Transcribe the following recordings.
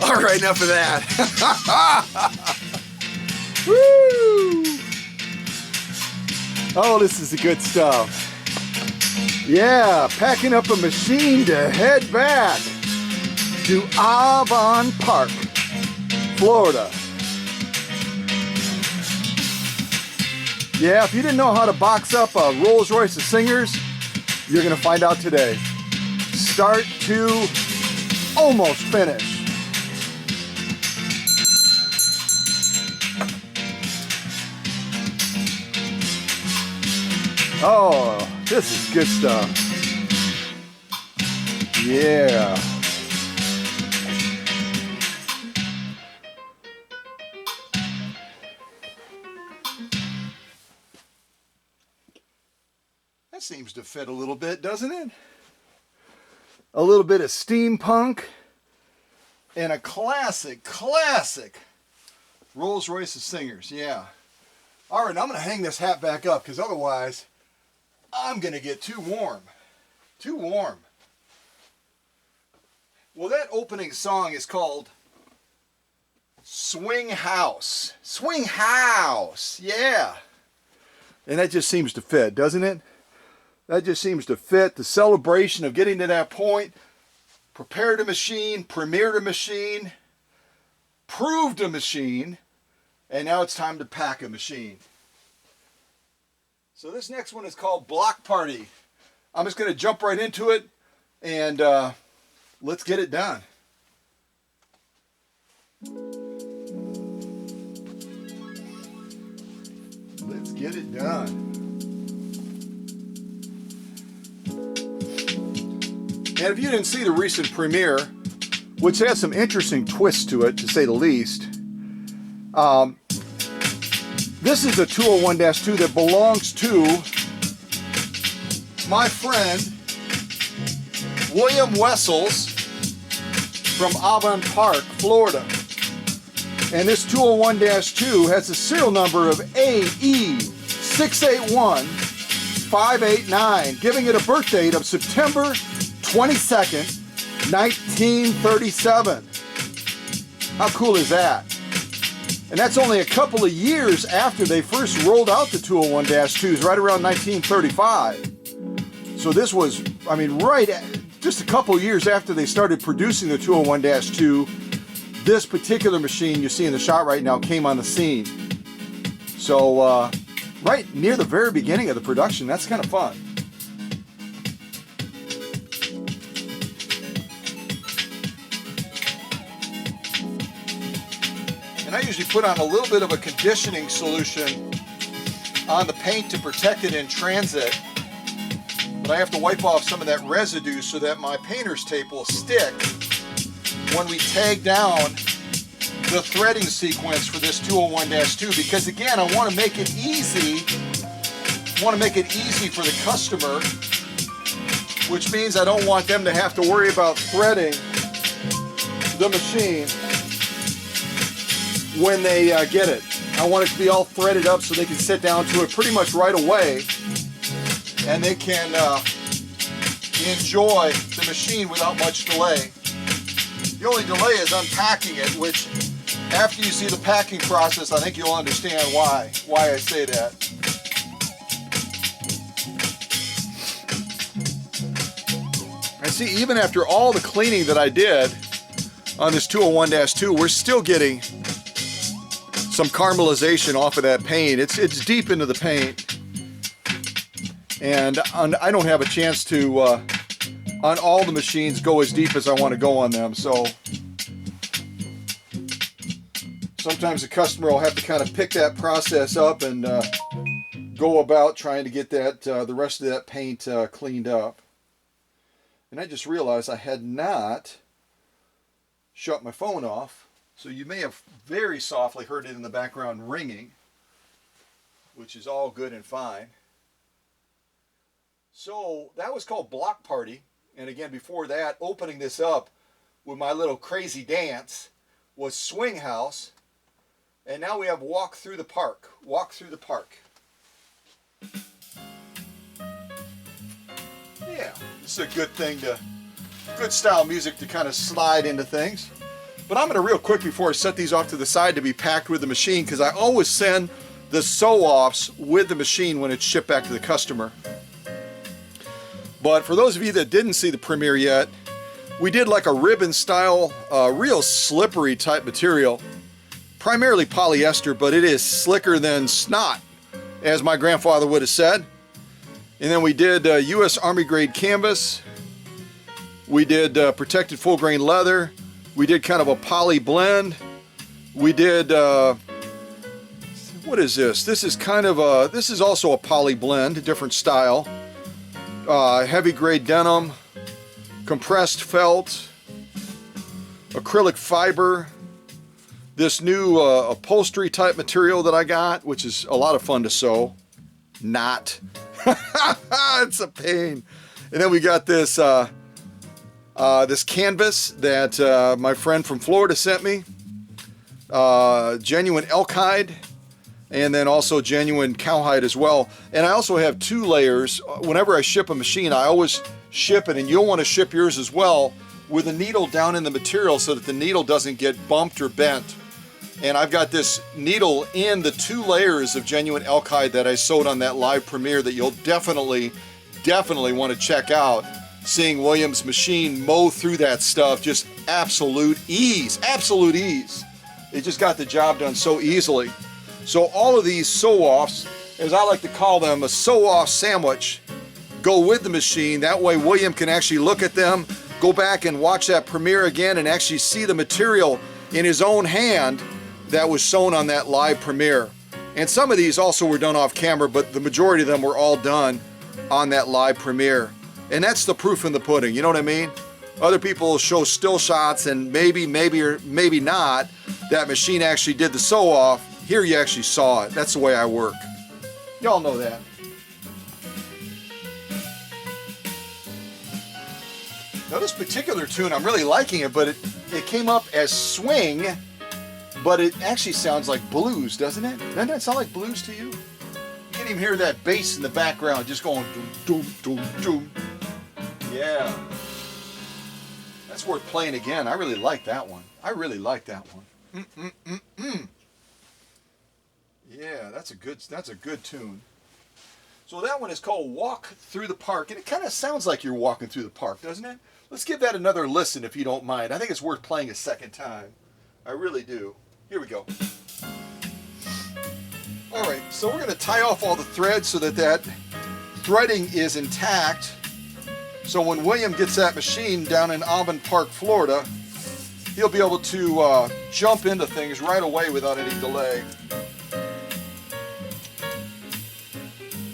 All right, enough of that. Woo! Oh, this is the good stuff. Yeah, packing up a machine to head back to Avon Park, Florida. Yeah, if you didn't know how to box up a Rolls-Royce of Singers, you're gonna find out today. Start to almost finish. Oh, this is good stuff. Yeah. That seems to fit a little bit, doesn't it? A little bit of steampunk and a classic Rolls-Royce of Singers, yeah. All right, I'm gonna hang this hat back up because otherwise I'm gonna get too warm. Too warm. Well, that opening song is called Swing House. Swing House, yeah. And that just seems to fit, doesn't it? That just seems to fit the celebration of getting to that point. Prepared a machine, premiered a machine, proved a machine, and now it's time to pack a machine. So this next one is called Block Party. I'm just going to jump right into it and let's get it done. Let's get it done. And if you didn't see the recent premiere, which has some interesting twists to it, to say the least, this is a 201-2 that belongs to my friend William Wessels from Avon Park, Florida. And this 201-2 has a serial number of AE681589, giving it a birth date of September 22nd, 1937. How cool is that? And that's only a couple of years after they first rolled out the 201-2s, right around 1935. So this was, I mean, just a couple of years after they started producing the 201-2, this particular machine you see in the shot right now came on the scene. So right near the very beginning of the production, that's kind of fun. And I usually put on a little bit of a conditioning solution on the paint to protect it in transit. But I have to wipe off some of that residue so that my painter's tape will stick when we tag down the threading sequence for this 201-2, because again, I want to make it easy. I want to make it easy for the customer, which means I don't want them to have to worry about threading the machine when they get it. I want it to be all threaded up so they can sit down to it pretty much right away, and they can enjoy the machine without much delay. The only delay is unpacking it, which after you see the packing process, I think you'll understand why I say that. And see, even after all the cleaning that I did on this 201-2, we're still getting some caramelization off of that paint. It's deep into the paint, and I don't have a chance to on all the machines go as deep as I want to go on them. So sometimes the customer will have to kind of pick that process up and go about trying to get that the rest of that paint cleaned up. And I just realized I had not shut my phone off. So you may have very softly heard it in the background ringing, which is all good and fine. So that was called Block Party. And again, before that, opening this up with my little crazy dance was Swing House. And now we have Walk Through the Park. Walk Through the Park. Yeah, this is a good thing good style music to kind of slide into things. But I'm gonna real quick before I set these off to the side to be packed with the machine, because I always send the sew-offs with the machine when it's shipped back to the customer. But for those of you that didn't see the premiere yet, we did like a ribbon style, real slippery type material. Primarily polyester, but it is slicker than snot, as my grandfather would have said. And then we did US Army grade canvas. We did protected full grain leather. We did kind of a poly blend. We did, what is this? This is kind of a, this is also a poly blend, a different style. Heavy grade denim, compressed felt, acrylic fiber, this new upholstery type material that I got, which is a lot of fun to sew. Not. It's a pain. And then we got this this canvas that my friend from Florida sent me. Genuine elk hide, and then also genuine cowhide as well. And I also have 2 layers. Whenever I ship a machine, I always ship it, and you'll want to ship yours as well, with a needle down in the material so that the needle doesn't get bumped or bent. And I've got this needle in the 2 layers of genuine elk hide that I sewed on that live premiere that you'll definitely want to check out. Seeing William's machine mow through that stuff, just absolute ease, absolute ease. It just got the job done so easily. So all of these sew-offs, as I like to call them, a sew-off sandwich, go with the machine. That way William can actually look at them, go back and watch that premiere again, and actually see the material in his own hand that was sewn on that live premiere. And some of these also were done off camera, but the majority of them were all done on that live premiere. And that's the proof in the pudding, you know what I mean? Other people show still shots and maybe or maybe not, that machine actually did the sew off. Here you actually saw it. That's the way I work. Y'all know that. Now this particular tune, I'm really liking it, but it came up as swing, but it actually sounds like blues, doesn't it? Doesn't that sound like blues to you? You can't even hear that bass in the background just going doom, doom, doom, doom. Yeah. That's worth playing again. I really like that one. I really like that one. Yeah, that's a good tune. So that one is called Walk Through the Park, and it kind of sounds like you're walking through the park, doesn't it? Let's give that another listen if you don't mind. I think it's worth playing a second time. I really do. Here we go. All right, so we're going to tie off all the threads so that threading is intact. So when William gets that machine down in Almond Park, Florida, he'll be able to jump into things right away without any delay.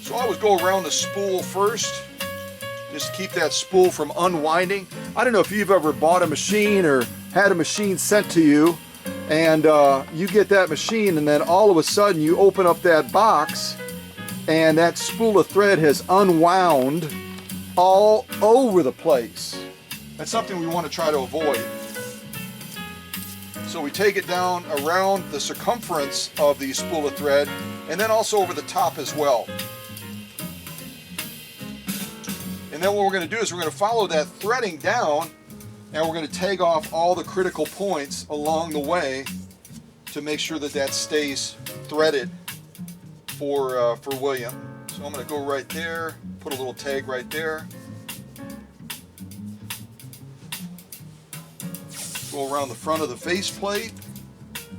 So I always go around the spool first, just to keep that spool from unwinding. I don't know if you've ever bought a machine or had a machine sent to you, and you get that machine, and then all of a sudden you open up that box, and that spool of thread has unwound all over the place. That's something we want to try to avoid. So we take it down around the circumference of the spool of thread, and then also over the top as well. And then what we're going to do is we're going to follow that threading down, and we're going to tag off all the critical points along the way to make sure that that stays threaded for William. So I'm going to go right there, put a little tag right there. Go around the front of the faceplate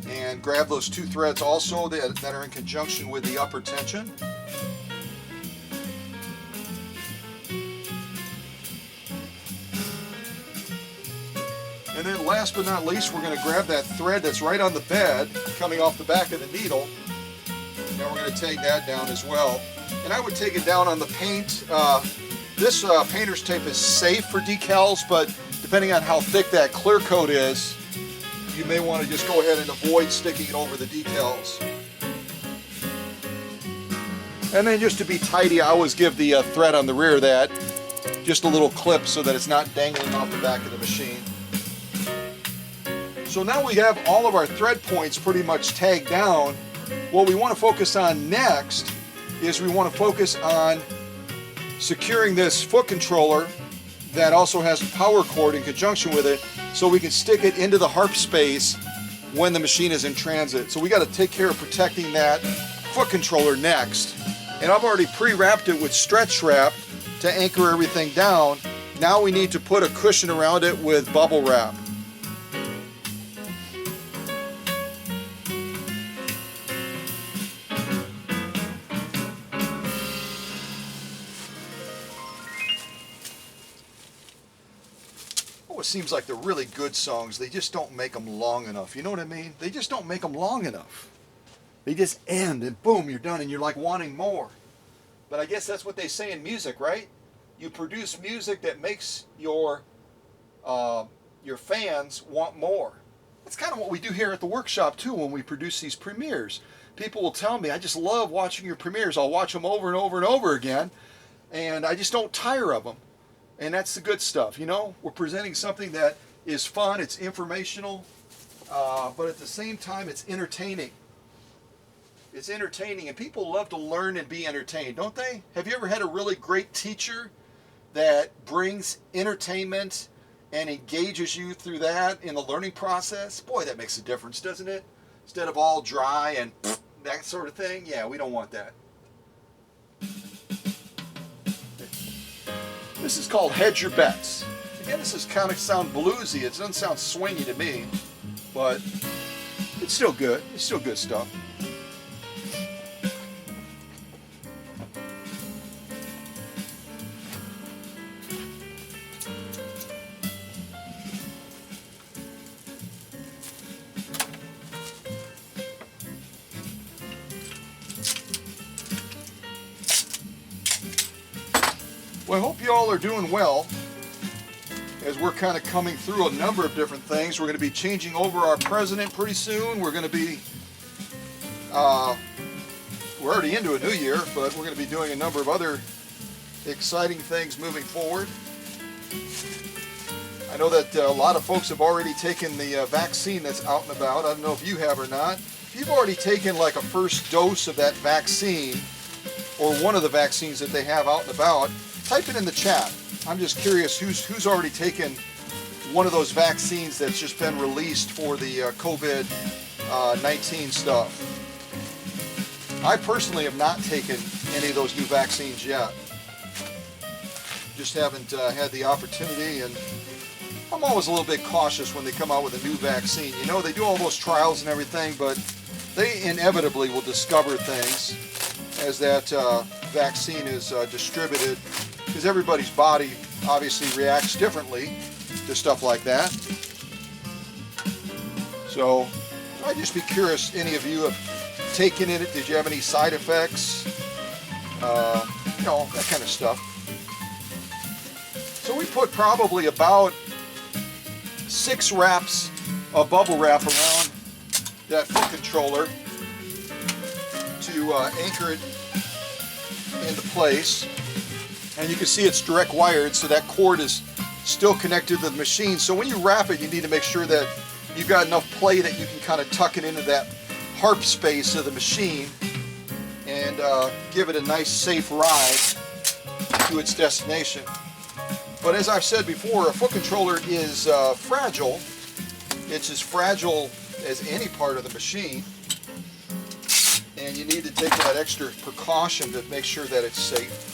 and grab those 2 threads also that are in conjunction with the upper tension. And then last but not least, we're going to grab that thread that's right on the bed, coming off the back of the needle, and we're going to take that down as well. And I would take it down on the paint. This painter's tape is safe for decals, but depending on how thick that clear coat is, you may want to just go ahead and avoid sticking it over the decals. And then just to be tidy, I always give the thread on the rear of that just a little clip so that it's not dangling off the back of the machine. So now we have all of our thread points pretty much tagged down. What we want to focus on next is we want to focus on securing this foot controller that also has a power cord in conjunction with it so we can stick it into the harp space when the machine is in transit. So we got to take care of protecting that foot controller next. And I've already pre-wrapped it with stretch wrap to anchor everything down. Now we need to put a cushion around it with bubble wrap. Oh, it seems like the really good songs, they just don't make them long enough. You know what I mean? They just don't make them long enough. They just end and boom, you're done and you're like wanting more. But I guess that's what they say in music, right? You produce music that makes your fans want more. That's kind of what we do here at the workshop too when we produce these premieres. People will tell me, I just love watching your premieres. I'll watch them over and over and over again, and I just don't tire of them. And that's the good stuff, you know? We're presenting something that is fun, it's informational, but at the same time it's entertaining. It's entertaining, and people love to learn and be entertained, don't they? Have you ever had a really great teacher that brings entertainment and engages you through that in the learning process? Boy, that makes a difference, doesn't it? Instead of all dry and that sort of thing. Yeah, we don't want that. This is called Hedge Your Bets. Again, this is kind of sound bluesy. It doesn't sound swingy to me, but it's still good. It's still good stuff. Well, I hope you all are doing well as we're kind of coming through a number of different things. We're going to be changing over our president pretty soon. We're going to be, we're already into a new year, but we're going to be doing a number of other exciting things moving forward. I know that a lot of folks have already taken the vaccine that's out and about. I don't know if you have or not. If you've already taken like a first dose of that vaccine or one of the vaccines that they have out and about, type it in the chat. I'm just curious who's already taken one of those vaccines that's just been released for the COVID-19 stuff. I personally have not taken any of those new vaccines yet. Just haven't had the opportunity, and I'm always a little bit cautious when they come out with a new vaccine. You know, they do all those trials and everything, but they inevitably will discover things as that vaccine is distributed, because everybody's body obviously reacts differently to stuff like that. So I'd just be curious, any of you have taken it? Did you have any side effects? You know, that kind of stuff. So we put probably about 6 wraps of bubble wrap around that foot controller to anchor it into place. And you can see it's direct wired, so that cord is still connected to the machine. So when you wrap it, you need to make sure that you've got enough play that you can kind of tuck it into that harp space of the machine and give it a nice safe ride to its destination. But as I've said before, a foot controller is fragile. It's as fragile as any part of the machine, and you need to take that extra precaution to make sure that it's safe.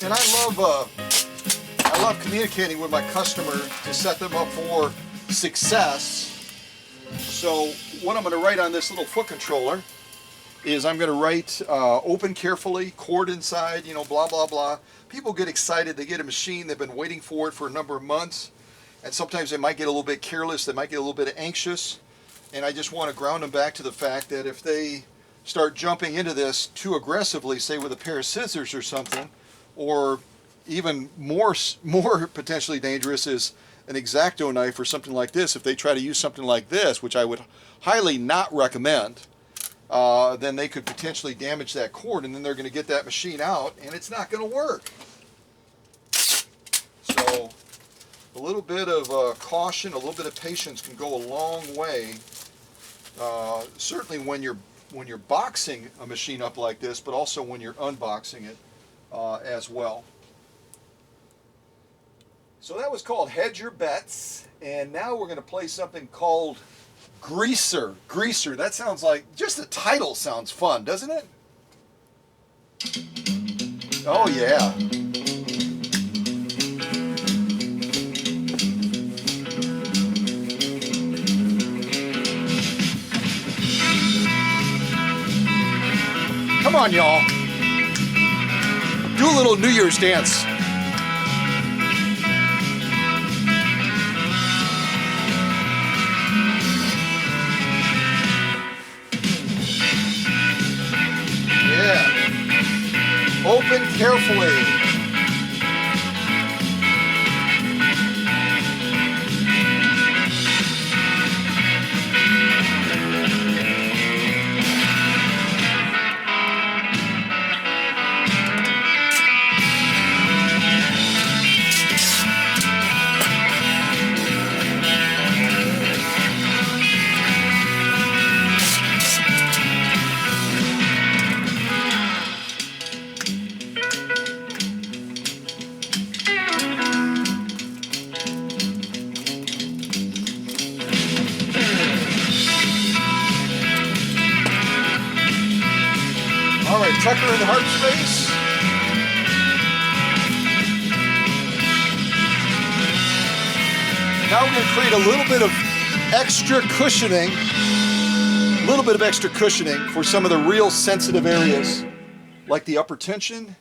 And I love communicating with my customer to set them up for success. So what I'm going to write on this little foot controller is I'm going to write open carefully, cord inside, you know, blah, blah, blah. People get excited. They get a machine. They've been waiting for it for a number of months. And sometimes they might get a little bit careless. They might get a little bit anxious. And I just want to ground them back to the fact that if they start jumping into this too aggressively, say with a pair of scissors or something, or even more potentially dangerous is an X-Acto knife or something like this. If they try to use something like this, which I would highly not recommend, then they could potentially damage that cord, and then they're going to get that machine out, and it's not going to work. So a little bit of caution, a little bit of patience can go a long way. Certainly when you're boxing a machine up like this, but also when you're unboxing it as well. So that was called Hedge Your Bets, and now we're going to play something called Greaser. Greaser, that sounds like, just the title sounds fun, doesn't it? Oh yeah. Come on, y'all. Do a little New Year's dance. Yeah. Open carefully. All right, Tucker in the heart space. Now we're going to create a little bit of extra cushioning, for some of the real sensitive areas, like the upper tension,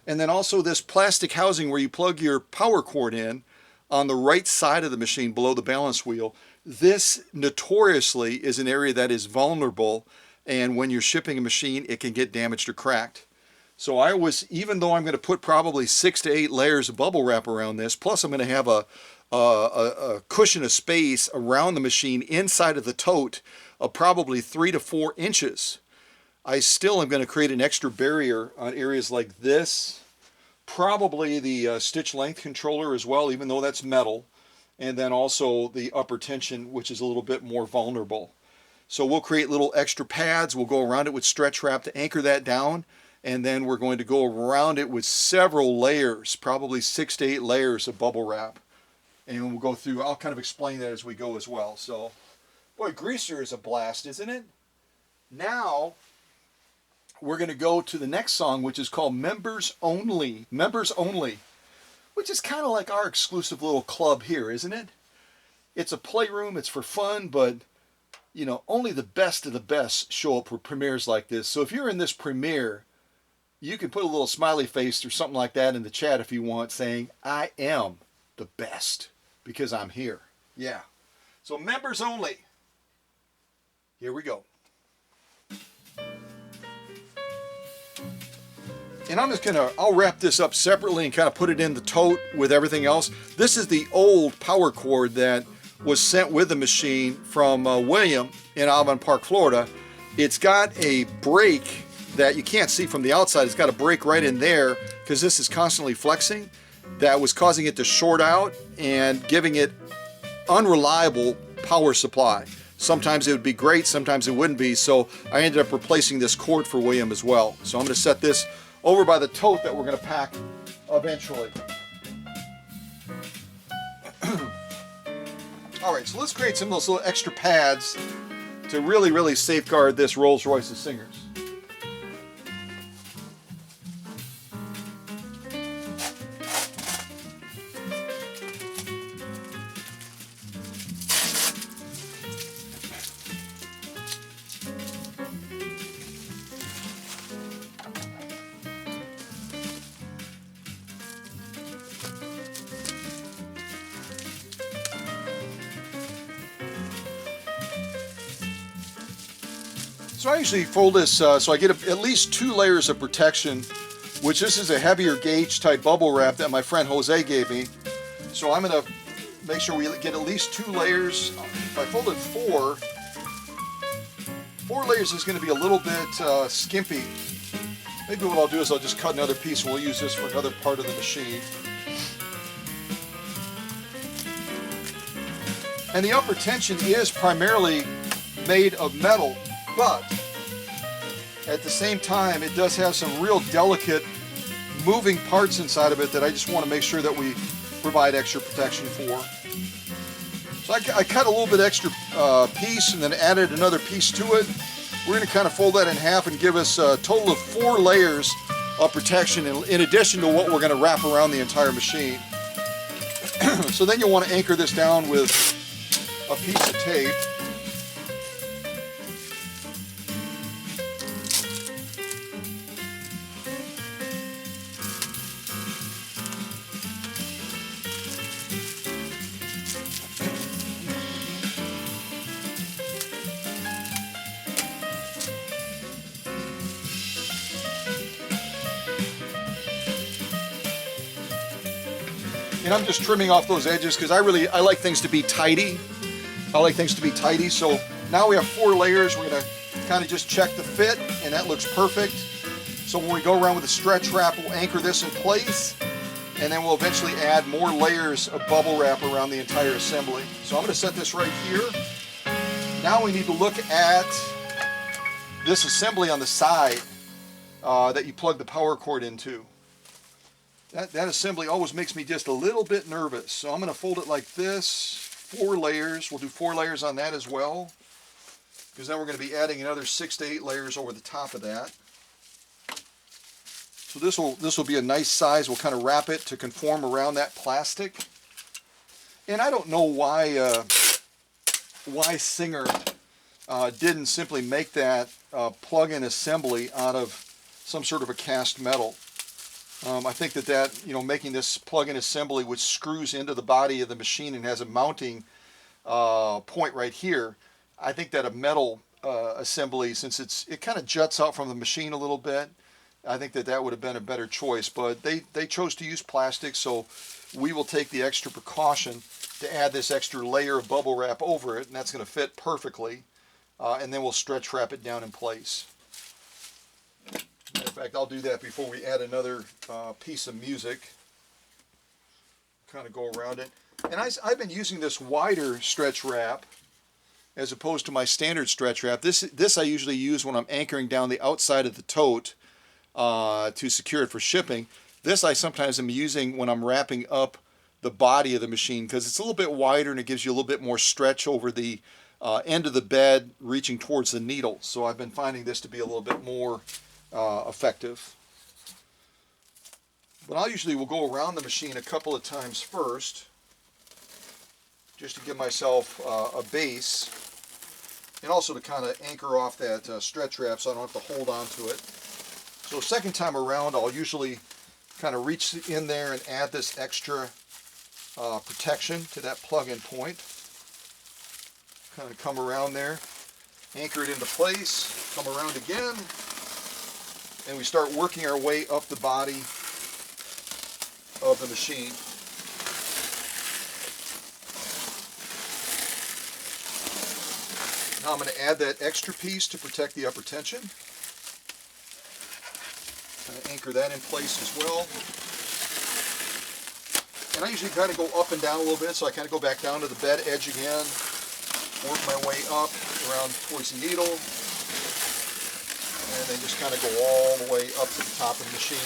and then also this plastic housing where you plug your power cord in on the right side of the machine below the balance wheel. This notoriously is an area that is vulnerable, and when you're shipping a machine, it can get damaged or cracked. So even though I'm going to put probably 6 to 8 layers of bubble wrap around this, plus I'm going to have a cushion of space around the machine inside of the tote of probably 3 to 4 inches, I still am going to create an extra barrier on areas like this, probably the stitch length controller as well, even though that's metal, and then also the upper tension, which is a little bit more vulnerable. So we'll create little extra pads. We'll go around it with stretch wrap to anchor that down, and then we're going to go around it with several layers, probably 6 to 8 layers of bubble wrap. And we'll go through, I'll kind of explain that as we go as well. So, boy, Greaser is a blast, isn't it? Now, we're going to go to the next song, which is called Members Only. Members Only, which is kind of like our exclusive little club here, isn't it? It's a playroom, it's for fun, but you know, only the best of the best show up for premieres like this. So if you're in this premiere, you can put a little smiley face or something like that in the chat if you want, saying, I am the best because I'm here. Yeah. So members only. Here we go. And I'm just I'll wrap this up separately and kind of put it in the tote with everything else. This is the old power cord that was sent with the machine from William in Alvin Park, Florida. It's got a break that you can't see from the outside. It's got a break right in there because this is constantly flexing. That was causing it to short out and giving it unreliable power supply. Sometimes it would be great, sometimes it wouldn't be. So I ended up replacing this cord for William as well. So I'm going to set this over by the tote that we're going to pack eventually. All right, so let's create some of those little extra pads to really, really safeguard this Rolls-Royce of Singers. So I usually fold this so I get at least 2 layers of protection, which this is a heavier gauge type bubble wrap that my friend Jose gave me. So I'm going to make sure we get at least 2 layers. If I folded 4 layers is going to be a little bit skimpy. Maybe what I'll do is I'll just cut another piece and we'll use this for another part of the machine. And the upper tension is primarily made of metal, but at the same time it does have some real delicate moving parts inside of it that I just want to make sure that we provide extra protection for. So I cut a little bit extra piece and then added another piece to it. We're going to kind of fold that in half and give us a total of 4 layers of protection in addition to what we're going to wrap around the entire machine. So then you'll want to anchor this down with a piece of tape. And I'm just trimming off those edges because I like things to be tidy. So now we have 4 layers. We're going to kind of just check the fit, and that looks perfect. So when we go around with the stretch wrap, we'll anchor this in place, and then we'll eventually add more layers of bubble wrap around the entire assembly. So I'm going to set this right here. Now we need to look at this assembly on the side that you plug the power cord into. That assembly always makes me just a little bit nervous. So I'm going to fold it like this, 4 layers. We'll do 4 layers on that as well, because then we're going to be adding another 6 to 8 layers over the top of that. So this will be a nice size. We'll kind of wrap it to conform around that plastic. And I don't know why Singer didn't simply make that plug-in assembly out of some sort of a cast metal. I think that making this plug-in assembly which screws into the body of the machine and has a mounting point right here, I think that a metal assembly, since it kind of juts out from the machine a little bit, I think that would have been a better choice. But they chose to use plastic, so we will take the extra precaution to add this extra layer of bubble wrap over it, and that's going to fit perfectly. And then we'll stretch wrap it down in place. In fact, I'll do that before we add another piece of music. Kind of go around it. And I've been using this wider stretch wrap as opposed to my standard stretch wrap. This I usually use when I'm anchoring down the outside of the tote to secure it for shipping. This I sometimes am using when I'm wrapping up the body of the machine because it's a little bit wider and it gives you a little bit more stretch over the end of the bed reaching towards the needle. So I've been finding this to be a little bit more effective. But I usually will go around the machine a couple of times first just to give myself a base and also to kind of anchor off that stretch wrap so I don't have to hold on to it. So second time around I'll usually kind of reach in there and add this extra protection to that plug-in point. Kind of come around there, anchor it into place, come around again, and we start working our way up the body of the machine. Now I'm going to add that extra piece to protect the upper tension. Kind of anchor that in place as well. And I usually kind of go up and down a little bit, so I kind of go back down to the bed edge again, work my way up around towards the needle, and then just kind of go all the way up to the top of the machine.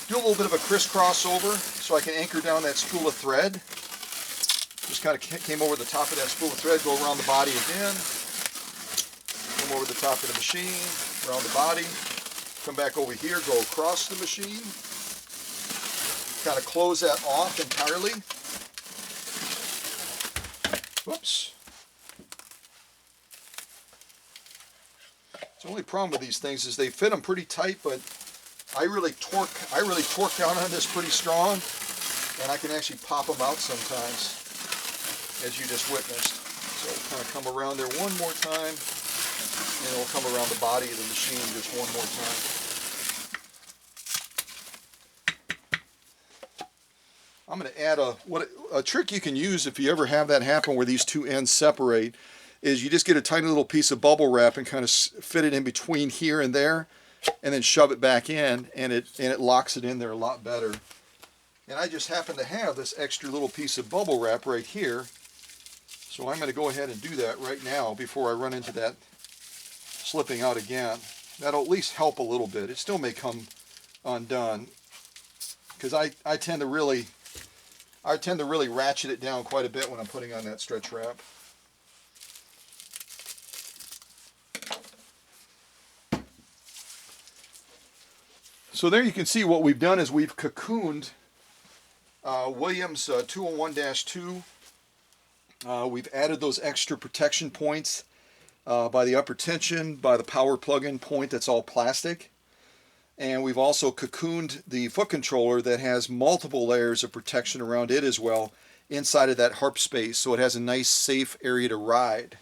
Do a little bit of a crisscross over so I can anchor down that spool of thread. Just kind of came over the top of that spool of thread, go around the body again, come over the top of the machine, around the body, come back over here, go across the machine, kind of close that off entirely. Whoops. The only problem with these things is they fit them pretty tight, but I really torque down on this pretty strong, and I can actually pop them out sometimes, as you just witnessed. So kind of come around there one more time, And it'll come around the body of the machine just one more time. I'm going to add a trick you can use if you ever have that happen where these two ends separate, is you just get a tiny little piece of bubble wrap and kind of fit it in between here and there, and then shove it back in, and it locks it in there a lot better. And I just happen to have this extra little piece of bubble wrap right here, so I'm going to go ahead and do that right now before I run into that slipping out again. That'll at least help a little bit. It still may come undone, because I tend to really ratchet it down quite a bit when I'm putting on that stretch wrap. So there you can see what we've done is we've cocooned Williams 201-2. We've added those extra protection points by the upper tension, by the power plug-in point that's all plastic. And we've also cocooned the foot controller that has multiple layers of protection around it as well inside of that harp space, so it has a nice safe area to ride.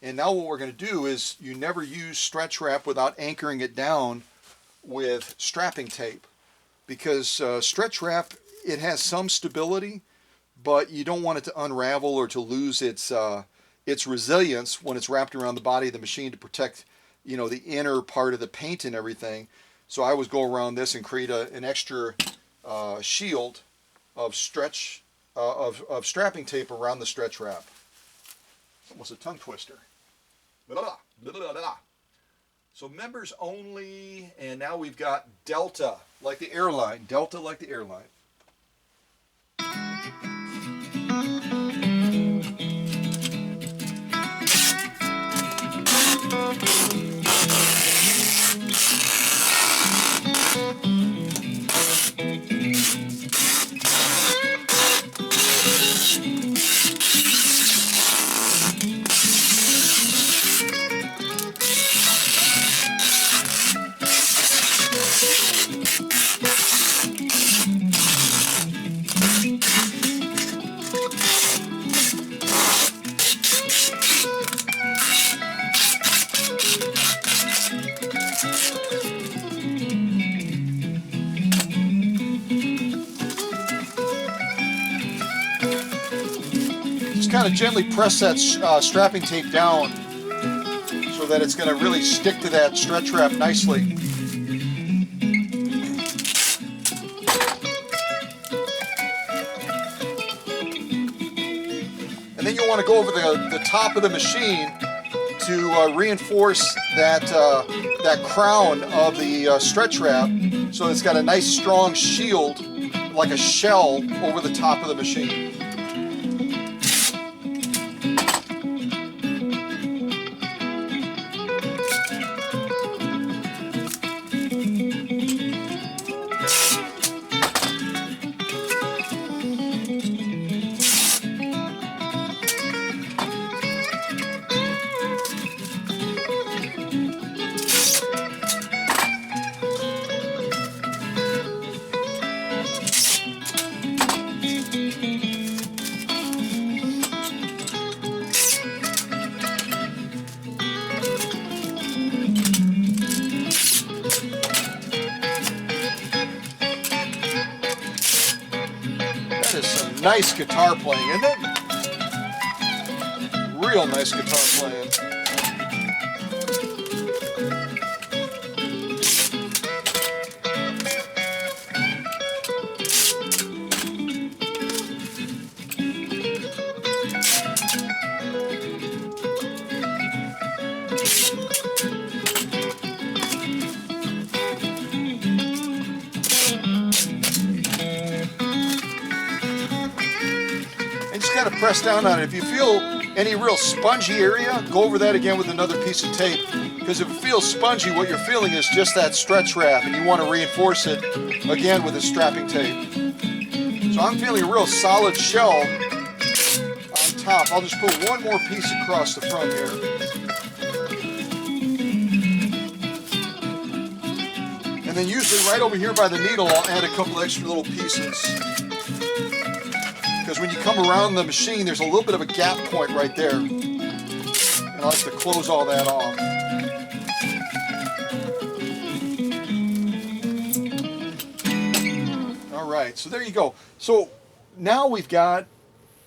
And now what we're going to do is you never use stretch wrap without anchoring it down with strapping tape, because stretch wrap, it has some stability, but you don't want it to unravel or to lose its resilience when it's wrapped around the body of the machine to protect, you know, the inner part of the paint and everything. So I always go around this and create an extra shield of strapping tape around the stretch wrap. Almost a tongue twister. Blah, blah, blah, blah, blah. So members only, and now we've got Delta, like the airline. Delta like the airline. Kind of gently press that strapping tape down so that it's going to really stick to that stretch wrap nicely. And then you'll want to go over the top of the machine to reinforce that crown of the stretch wrap, so it's got a nice strong shield like a shell over the top of the machine. Nice guitar playing, isn't it? Real nice guitar playing. Kind of press down on it. If you feel any real spongy area, go over that again with another piece of tape, because if it feels spongy, what you're feeling is just that stretch wrap, and you want to reinforce it again with a strapping tape. So I'm feeling a real solid shell on top. I'll just put one more piece across the front here. And then usually right over here by the needle, I'll add a couple extra little pieces. Because when you come around the machine, there's a little bit of a gap point right there. And like to close all that off. All right, so there you go. So now we've got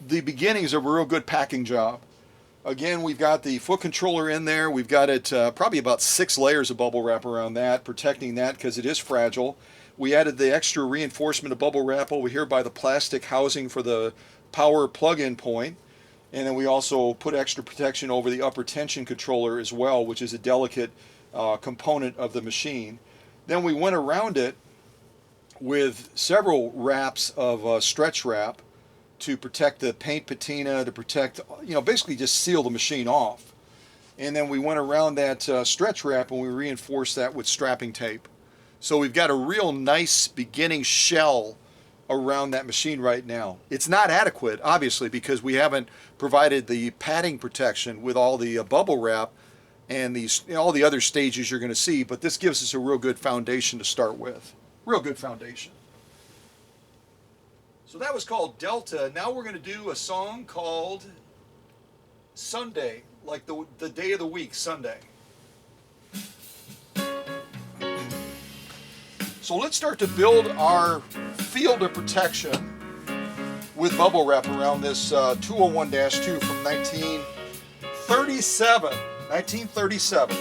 the beginnings of a real good packing job. Again, we've got the foot controller in there. We've got it probably about 6 layers of bubble wrap around that, protecting that because it is fragile. We added the extra reinforcement of bubble wrap over here by the plastic housing for the power plug-in point. And then we also put extra protection over the upper tension controller as well, which is a delicate component of the machine. Then we went around it with several wraps of stretch wrap to protect the paint patina, to protect, basically just seal the machine off. And then we went around that stretch wrap and we reinforced that with strapping tape. So we've got a real nice beginning shell around that machine right now. It's not adequate, obviously, because we haven't provided the padding protection with all the bubble wrap and these all the other stages you're going to see, but this gives us a real good foundation to start with. Real good foundation. So that was called Delta. Now we're going to do a song called Sunday, like the day of the week, Sunday. So let's start to build our field of protection with bubble wrap around this 201-2 from 1937. 1937.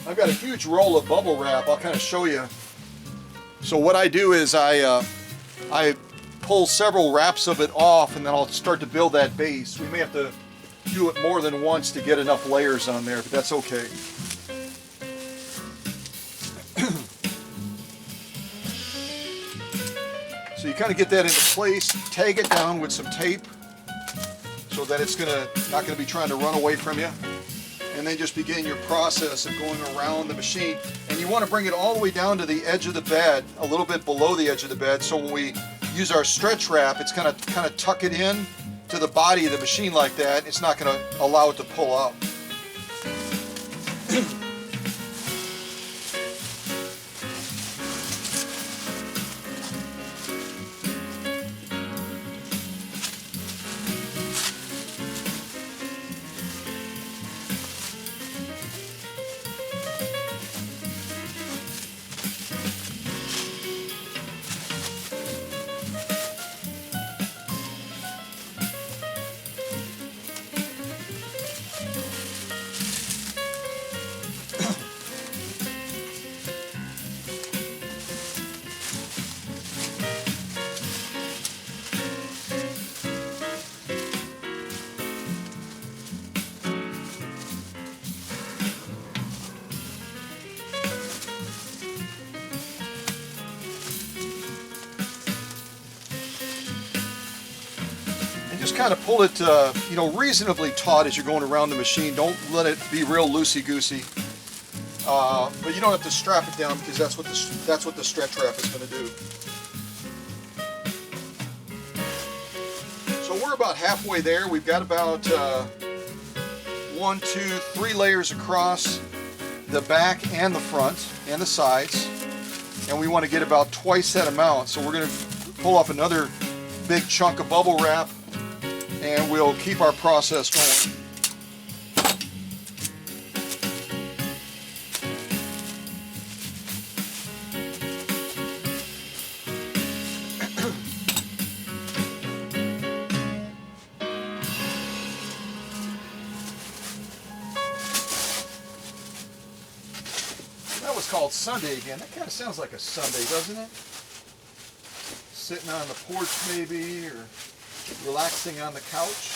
I've got a huge roll of bubble wrap. I'll kind of show you. So what I do is I pull several wraps of it off, and then I'll start to build that base. We may have to do it more than once to get enough layers on there, but that's okay. So you kind of get that into place, tag it down with some tape so that it's not gonna be trying to run away from you. And then just begin your process of going around the machine. And you want to bring it all the way down to the edge of the bed, a little bit below the edge of the bed, so when we use our stretch wrap, it's going to kind of tuck it in to the body of the machine like that. It's not going to allow it to pull up. Just kind of pull it, reasonably taut as you're going around the machine. Don't let it be real loosey-goosey. But you don't have to strap it down because that's what the stretch wrap is going to do. So we're about halfway there. We've got about 1, 2, 3 layers across the back and the front and the sides, and we want to get about twice that amount. So we're going to pull off another big chunk of bubble wrap, and we'll keep our process going. That was called Sunday again. That kind of sounds like a Sunday, doesn't it? Sitting on the porch maybe, or relaxing on the couch.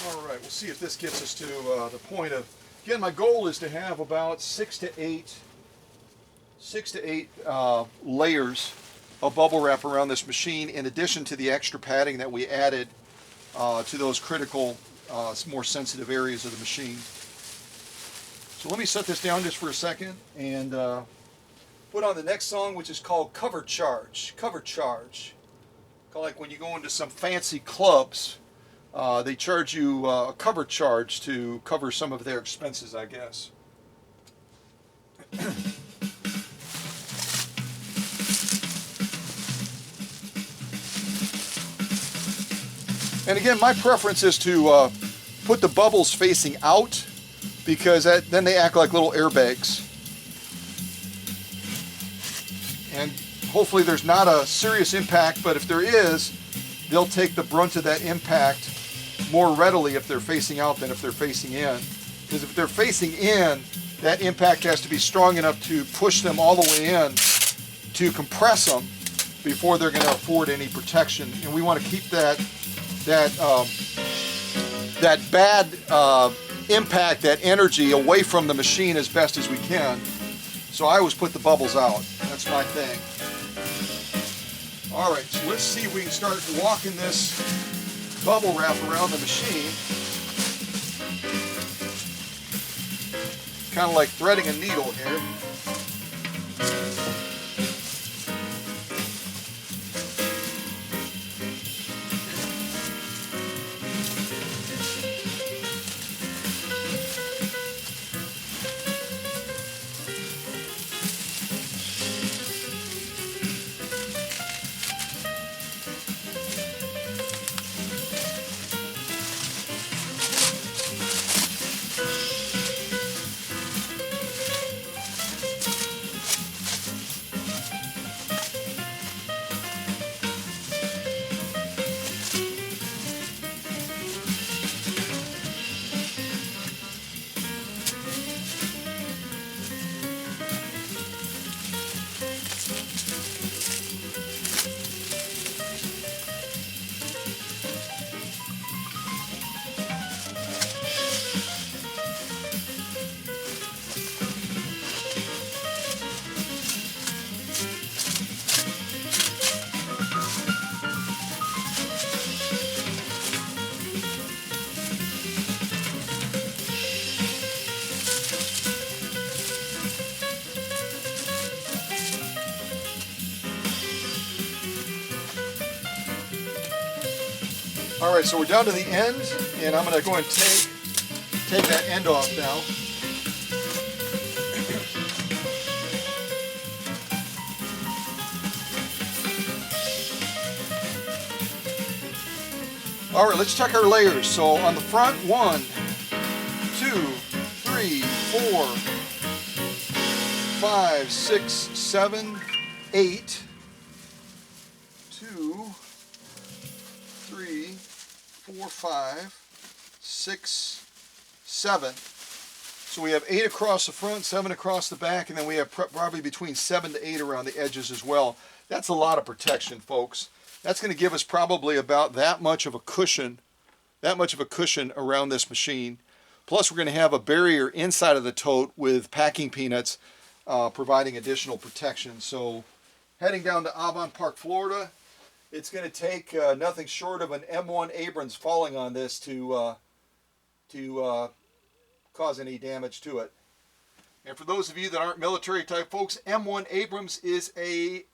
All right, we'll see if this gets us to the point of, again, my goal is to have about 6 to 8 6 to 8 layers of bubble wrap around this machine, in addition to the extra padding that we added to those critical, more sensitive areas of the machine. So let me set this down just for a second and put on the next song, which is called Cover Charge. Cover Charge. Kind of like when you go into some fancy clubs, they charge you a cover charge to cover some of their expenses, I guess. And again, my preference is to put the bubbles facing out, because then they act like little airbags. And hopefully there's not a serious impact, but if there is, they'll take the brunt of that impact more readily if they're facing out than if they're facing in. Because if they're facing in, that impact has to be strong enough to push them all the way in to compress them before they're going to afford any protection. And we want to keep that bad impact, that energy, away from the machine as best as we can. So I always put the bubbles out. That's my thing. All right, so let's see if we can start walking this bubble wrap around the machine. Kind of like threading a needle here. All right, so we're down to the end, and I'm going to go and take that end off now. All right, let's check our layers. So on the front, 1, 2, 3, 4, 5, 6, 7, 8. 2, 3, 4, 5, 6, 7. So we have 8 across the front, 7 across the back, and then we have probably between 7 to 8 around the edges as well. That's a lot of protection, folks. That's going to give us probably about that much of a cushion around this machine. Plus we're going to have a barrier inside of the tote with packing peanuts providing additional protection. So heading down to Avon Park, Florida, it's going to take nothing short of an M1 Abrams falling on this to cause any damage to it. And for those of you that aren't military type folks, M1 Abrams is a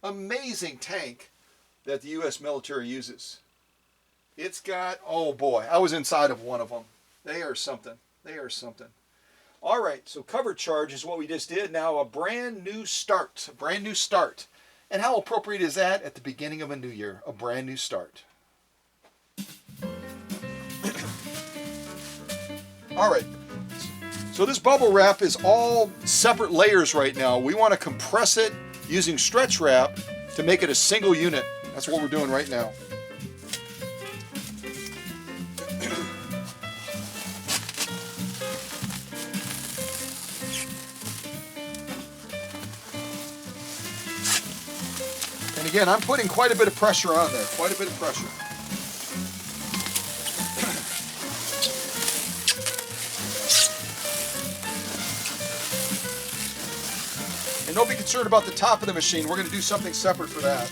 amazing tank that the U.S. military uses. It's got, oh boy, I was inside of one of them. They are something. They are something. All right, so cover charge is what we just did. Now a brand new start. A brand new start. And how appropriate is that at the beginning of a new year? A brand new start. All right. So this bubble wrap is all separate layers right now. We want to compress it using stretch wrap to make it a single unit. That's what we're doing right now. And again, I'm putting quite a bit of pressure on there, quite a bit of pressure. And don't be concerned about the top of the machine. We're going to do something separate for that.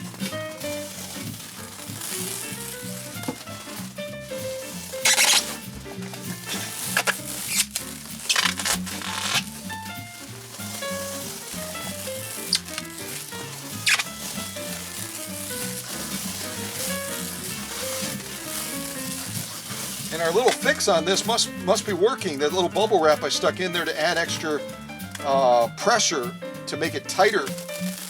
And our little fix on this must be working. That little bubble wrap I stuck in there to add extra pressure to make it tighter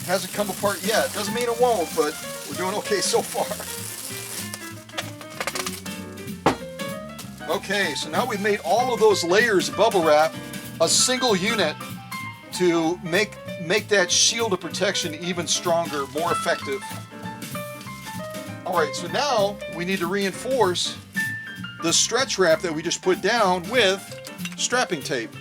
hasn't come apart yet. Doesn't mean it won't, but we're doing okay so far. Okay, so now we've made all of those layers of bubble wrap a single unit to make that shield of protection even stronger, more effective. All right, so now we need to reinforce the stretch wrap that we just put down with strapping tape.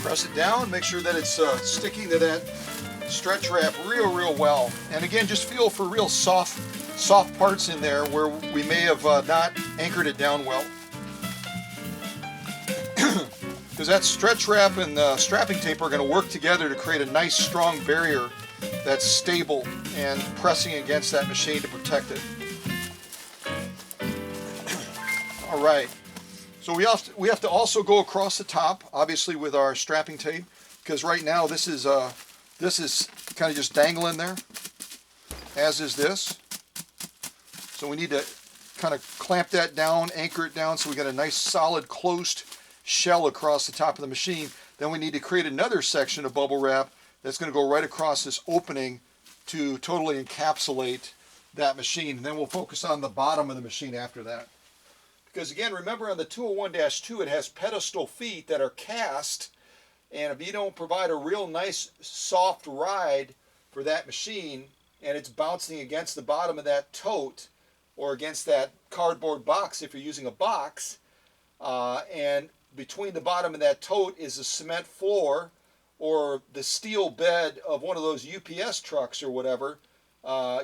Press it down, make sure that it's sticking to that stretch wrap real well. And again, just feel for real soft parts in there where we may have not anchored it down well. Because that stretch wrap and the strapping tape are going to work together to create a nice strong barrier that's stable and pressing against that machine to protect it. All right. So we have to also go across the top, obviously, with our strapping tape, because right now this is kind of just dangling there, as is this. So we need to kind of clamp that down, anchor it down, so we got a nice solid closed shell across the top of the machine. Then we need to create another section of bubble wrap that's going to go right across this opening to totally encapsulate that machine. And then we'll focus on the bottom of the machine after that. Because again, remember on the 201-2, it has pedestal feet that are cast, and if you don't provide a real nice soft ride for that machine, and it's bouncing against the bottom of that tote, or against that cardboard box if you're using a box, and between the bottom of that tote is a cement floor, or the steel bed of one of those UPS trucks or whatever,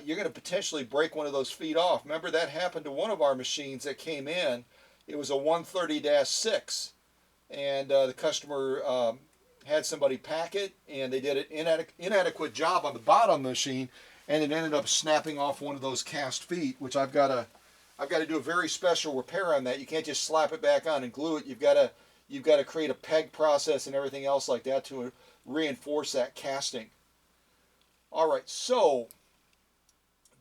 you're going to potentially break one of those feet off. Remember, that happened to one of our machines that came in. It was a 130-6, and the customer had somebody pack it, and they did an inadequate job on the bottom of the machine, and it ended up snapping off one of those cast feet, which I've got to do a very special repair on that. You can't just slap it back on and glue it. You've got to create a peg process and everything else like that to reinforce that casting. All right, so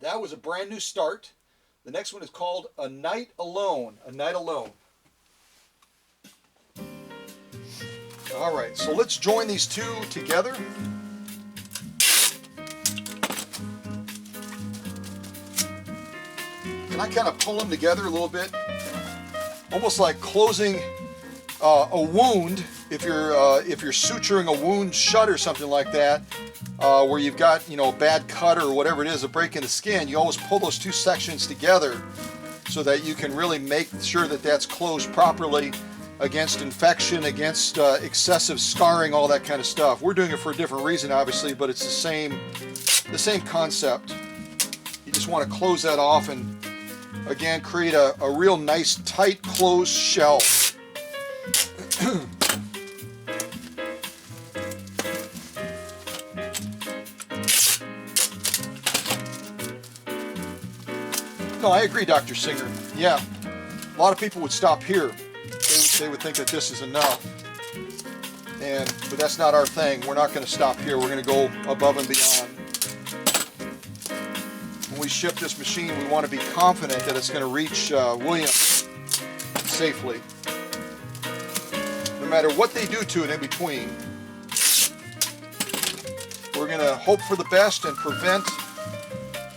that was a brand new start. The next one is called A Night Alone. A Night Alone. All right, so let's join these two together. Can I kind of pull them together a little bit? Almost like closing a wound. If you're suturing a wound shut or something like that, where you've got, a bad cut or whatever it is, a break in the skin, you always pull those two sections together so that you can really make sure that that's closed properly against infection, against excessive scarring, all that kind of stuff. We're doing it for a different reason, obviously, but it's the same concept. You just want to close that off and, again, create a real nice, tight, closed shell. No, I agree, Dr. Singer. Yeah, a lot of people would stop here. They would think that this is enough. But that's not our thing. We're not going to stop here. We're going to go above and beyond. When we ship this machine, we want to be confident that it's going to reach Williams safely. No matter what they do to it in between, we're going to hope for the best and prevent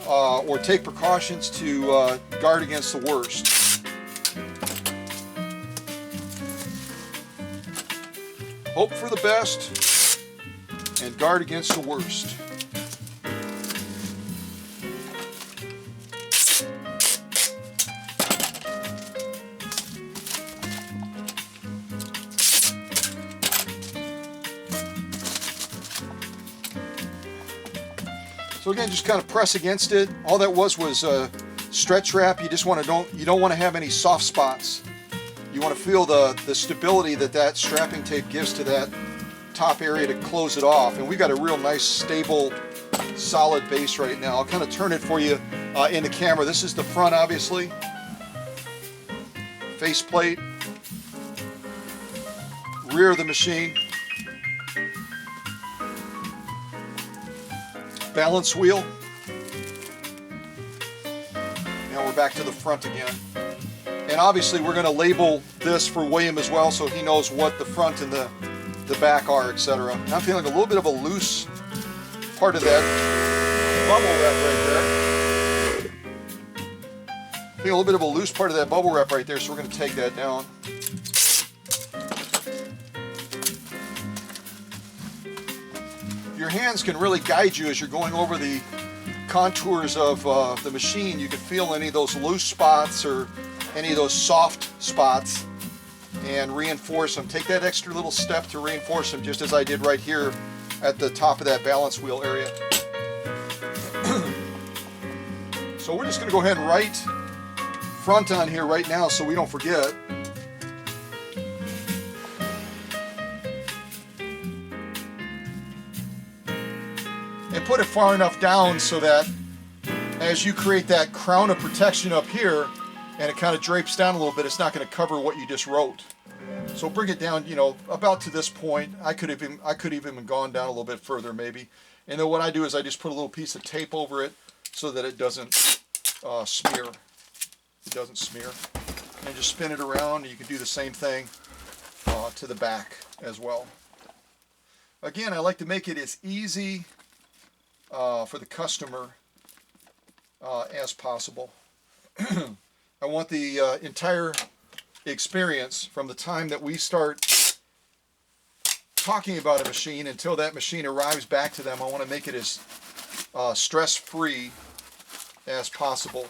or take precautions to guard against the worst. Hope for the best and guard against the worst. So again, just kind of press against it. All that was stretch wrap. You just you don't want to have any soft spots. You want to feel the stability that strapping tape gives to that top area to close it off. And we've got a real nice, stable, solid base right now. I'll kind of turn it for you in the camera. This is the front, obviously. Faceplate. Rear of the machine. Balance wheel. Now we're back to the front again. And obviously we're going to label this for William as well, so he knows what the front and the back are, etc. I'm feeling a little bit of a loose part of that bubble wrap right there. Feeling a little bit of a loose part of that bubble wrap right there, so we're going to take that down. Your hands can really guide you as you're going over the contours of the machine. You can feel any of those loose spots or any of those soft spots and reinforce them. Take that extra little step to reinforce them, just as I did right here at the top of that balance wheel area. So we're just going to go ahead and write front on here right now so we don't forget. And put it far enough down so that as you create that crown of protection up here and it kind of drapes down a little bit, it's not going to cover what you just wrote. So bring it down, you know, about to this point. I could have even gone down a little bit further maybe. And then what I do is I just put a little piece of tape over it so that it doesn't smear. It doesn't smear. And just spin it around. You can do the same thing to the back as well. Again, I like to make it as easy for the customer as possible. I want the entire experience from the time that we start talking about a machine until that machine arrives back to them. I want to make it as stress-free as possible.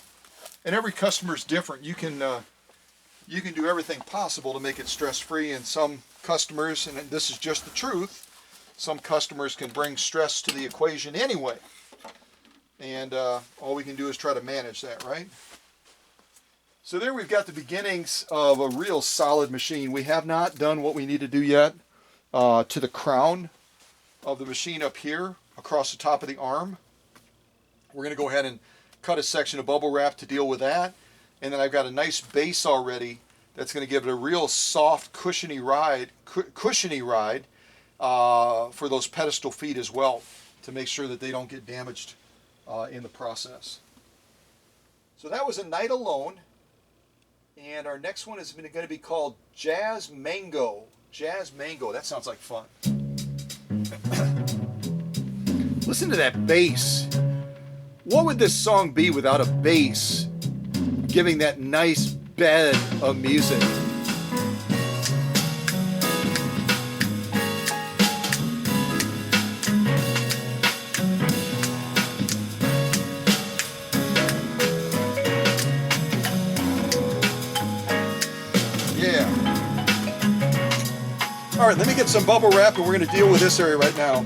And every customer is different. You can do everything possible to make it stress-free, and some customers, and this is just the truth, some customers can bring stress to the equation anyway. And all we can do is try to manage that, right? So there we've got the beginnings of a real solid machine. We have not done what we need to do yet to the crown of the machine up here across the top of the arm. We're going to go ahead and cut a section of bubble wrap to deal with that. And then I've got a nice base already that's going to give it a real soft, cushiony ride for those pedestal feet as well, to make sure that they don't get damaged in the process. So that was A Night Alone. And our next one is going to be called Jazz Mango. Jazz Mango. That sounds like fun. Listen to that bass. What would this song be without a bass giving that nice bed of music? All right, let me get some bubble wrap and we're going to deal with this area right now.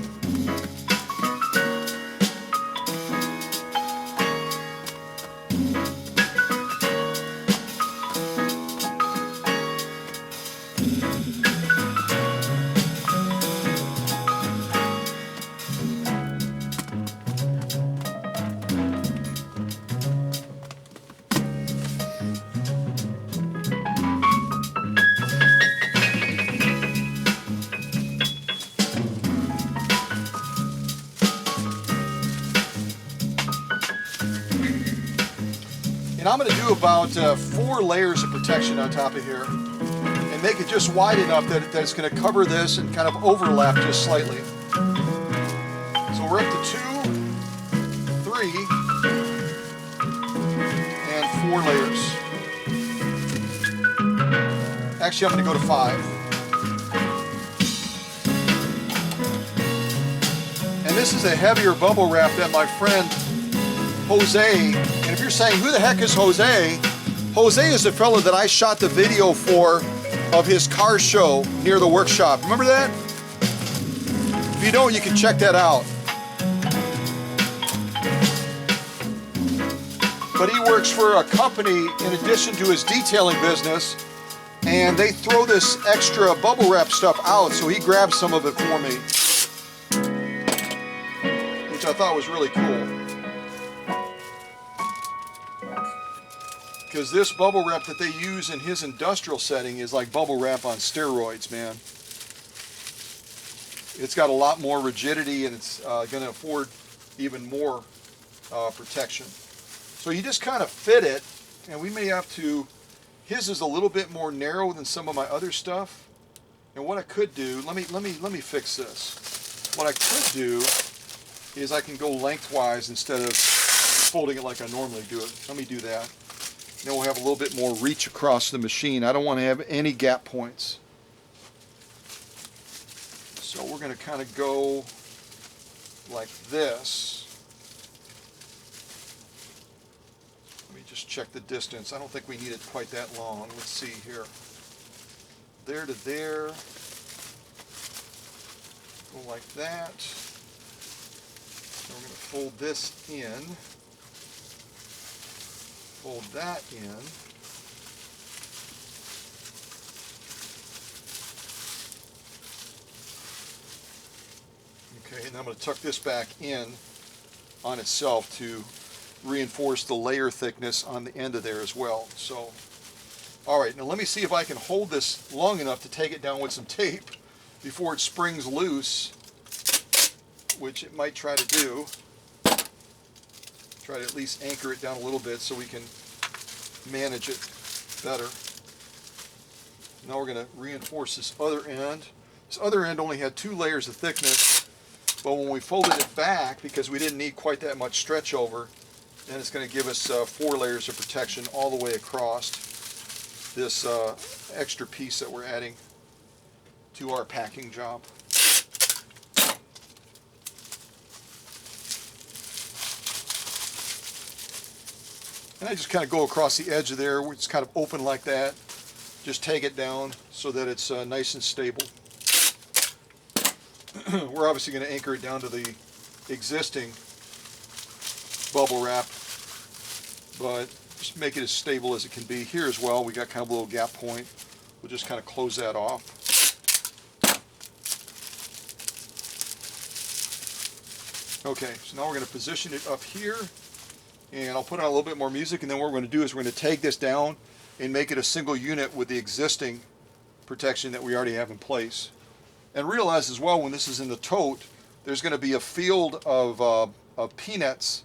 I'm going to do about 4 layers of protection on top of here and make it just wide enough that it's going to cover this and kind of overlap just slightly. So we're up to 2, 3, 4 layers. Actually, I'm going to go to 5. And this is a heavier bubble wrap that my friend Jose, and if you're saying, who the heck is Jose? Jose is the fellow that I shot the video for of his car show near the workshop. Remember that? If you don't, you can check that out. But he works for a company in addition to his detailing business, and they throw this extra bubble wrap stuff out, so he grabbed some of it for me, which I thought was really cool. Because this bubble wrap that they use in his industrial setting is like bubble wrap on steroids, man. It's got a lot more rigidity, and it's going to afford even more protection. So you just kind of fit it, and we may have to, his is a little bit more narrow than some of my other stuff. And what I could do, let me fix this. What I could do is I can go lengthwise instead of folding it like I normally do it. Let me do that. Then we'll have a little bit more reach across the machine. I don't want to have any gap points. So we're going to kind of go like this. Let me just check the distance. I don't think we need it quite that long. Let's see here. There to there. Go like that. Then we're going to fold this in. Fold that in. Okay, and I'm going to tuck this back in on itself to reinforce the layer thickness on the end of there as well. So, all right, now let me see if I can hold this long enough to take it down with some tape before it springs loose, which it might try to do. Try to at least anchor it down a little bit so we can manage it better. Now we're going to reinforce this other end. This other end only had 2 layers of thickness, but when we folded it back, because we didn't need quite that much stretch over, then it's going to give us 4 layers of protection all the way across this extra piece that we're adding to our packing job. And I just kind of go across the edge of there, it's kind of open like that. Just take it down so that it's nice and stable. We're obviously going to anchor it down to the existing bubble wrap, but just make it as stable as it can be. Here as well, we got kind of a little gap point. We'll just kind of close that off. Okay, so now we're going to position it up here. And I'll put on a little bit more music, and then what we're going to do is we're going to take this down and make it a single unit with the existing protection that we already have in place. And realize as well, when this is in the tote, there's going to be a field of peanuts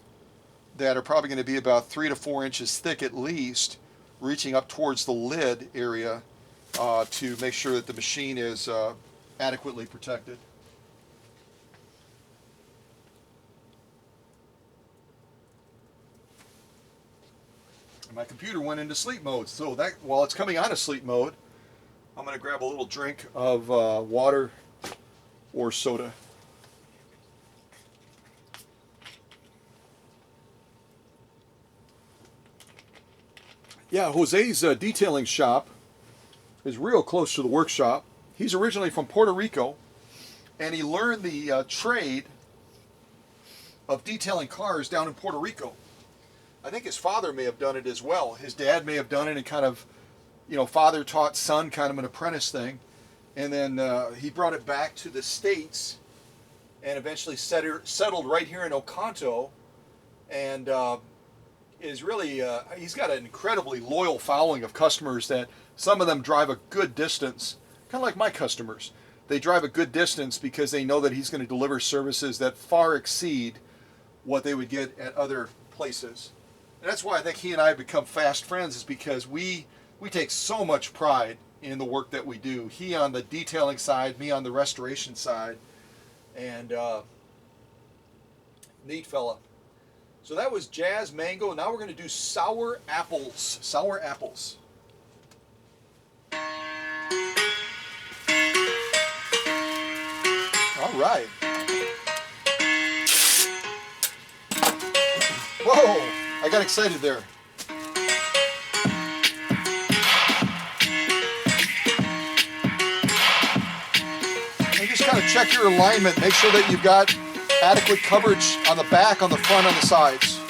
that are probably going to be about 3 to 4 inches thick at least, reaching up towards the lid area to make sure that the machine is adequately protected. My computer went into sleep mode, so that while it's coming out of sleep mode, I'm going to grab a little drink of water or soda. Yeah, Jose's detailing shop is real close to the workshop. He's originally from Puerto Rico, and he learned the trade of detailing cars down in Puerto Rico. I think his father may have done it as well. His dad may have done it, and kind of, you know, father taught son, kind of an apprentice thing. And then he brought it back to the States and eventually settled right here in Oconto, and is really, he's got an incredibly loyal following of customers that some of them drive a good distance, kind of like my customers. They drive a good distance because they know that he's going to deliver services that far exceed what they would get at other places. And that's why I think he and I have become fast friends, is because we take so much pride in the work that we do. He on the detailing side, me on the restoration side. And neat fella. So that was jazz mango. Now we're going to do sour apples. Sour apples. All right. Whoa! I got excited there. And just kind of check your alignment. Make sure that you've got adequate coverage on the back, on the front, on the sides.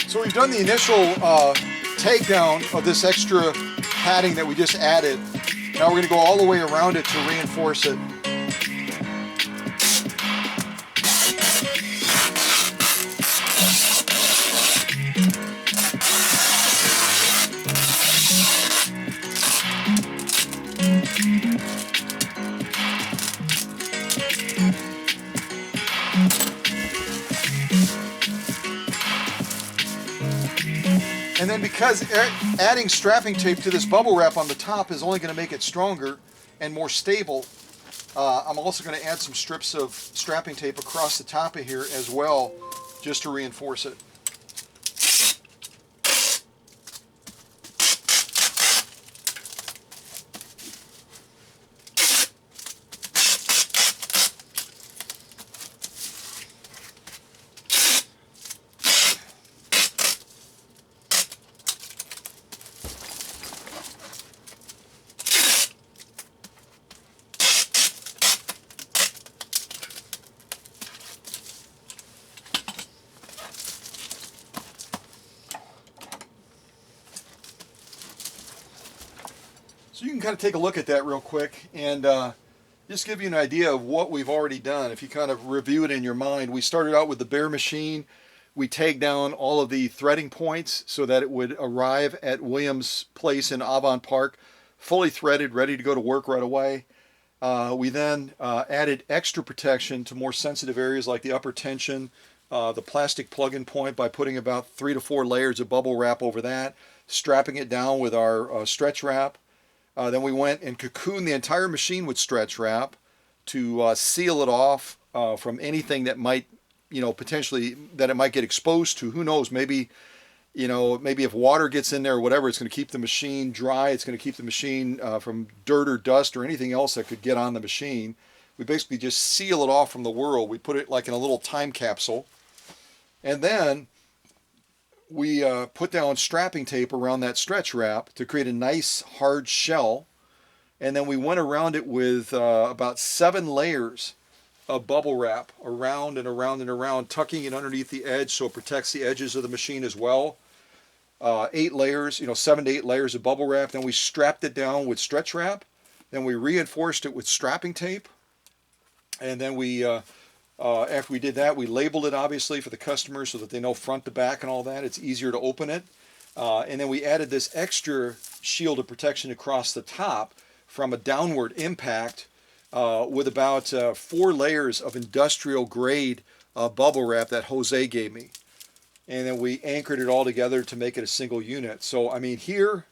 So we've done the initial takedown of this extra padding that we just added. Now we're going to go all the way around it to reinforce it. And then because adding strapping tape to this bubble wrap on the top is only going to make it stronger and more stable, I'm also going to add some strips of strapping tape across the top of here as well, just to reinforce it. So you can kind of take a look at that real quick and just give you an idea of what we've already done. If you kind of review it in your mind, we started out with the bare machine. We tagged down all of the threading points so that it would arrive at Williams Place in Avon Park, fully threaded, ready to go to work right away. We then added extra protection to more sensitive areas like the upper tension, the plastic plug-in point by putting about 3 to 4 layers of bubble wrap over that, strapping it down with our stretch wrap. Then we went and cocooned the entire machine with stretch wrap to seal it off from anything that might, potentially that it might get exposed to. Who knows? Maybe, maybe if water gets in there or whatever, it's going to keep the machine dry. It's going to keep the machine from dirt or dust or anything else that could get on the machine. We basically just seal it off from the world. We put it like in a little time capsule. And then we put down strapping tape around that stretch wrap to create a nice hard shell, and then we went around it with about 7 layers of bubble wrap around and around and around, tucking it underneath the edge so it protects the edges of the machine as well. 8 layers, 7 to 8 layers of bubble wrap. Then we strapped it down with stretch wrap. Then we reinforced it with strapping tape, and then we after we did that, we labeled it obviously for the customer so that they know front to back and all that. It's easier to open it. And then we added this extra shield of protection across the top from a downward impact with about 4 layers of industrial grade bubble wrap that Jose gave me. And then we anchored it all together to make it a single unit. So, I mean, here,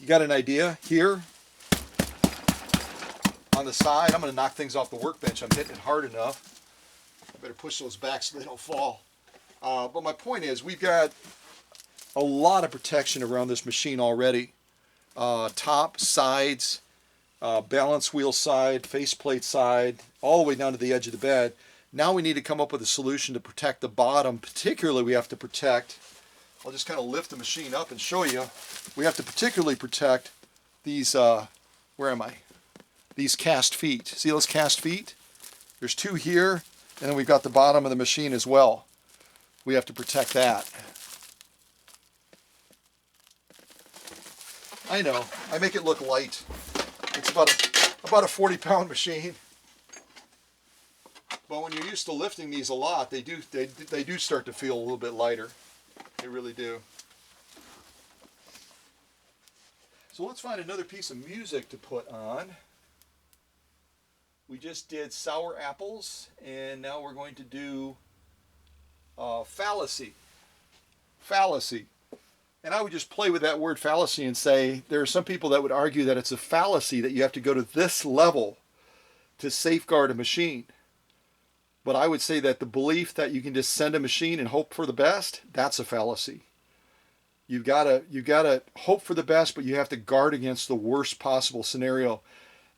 you got an idea here. On the side, I'm going to knock things off the workbench. I'm hitting it hard enough. I better push those back so they don't fall. But my point is, we've got a lot of protection around this machine already. Top, sides, balance wheel side, faceplate side, all the way down to the edge of the bed. Now we need to come up with a solution to protect the bottom. Particularly, we have to protect, I'll just kind of lift the machine up and show you. We have to particularly protect these, where am I? These cast feet. See those cast feet? There's two here, and then we've got the bottom of the machine as well. We have to protect that. I know, I make it look light. It's about a 40-pound machine. But when you're used to lifting these a lot, they do start to feel a little bit lighter. They really do. So let's find another piece of music to put on. We just did Sour Apples, and now we're going to do Fallacy. Fallacy. And I would just play with that word fallacy and say there are some people that would argue that it's a fallacy that you have to go to this level to safeguard a machine. But I would say that the belief that you can just send a machine and hope for the best, that's a fallacy. You've got to hope for the best, but you have to guard against the worst possible scenario.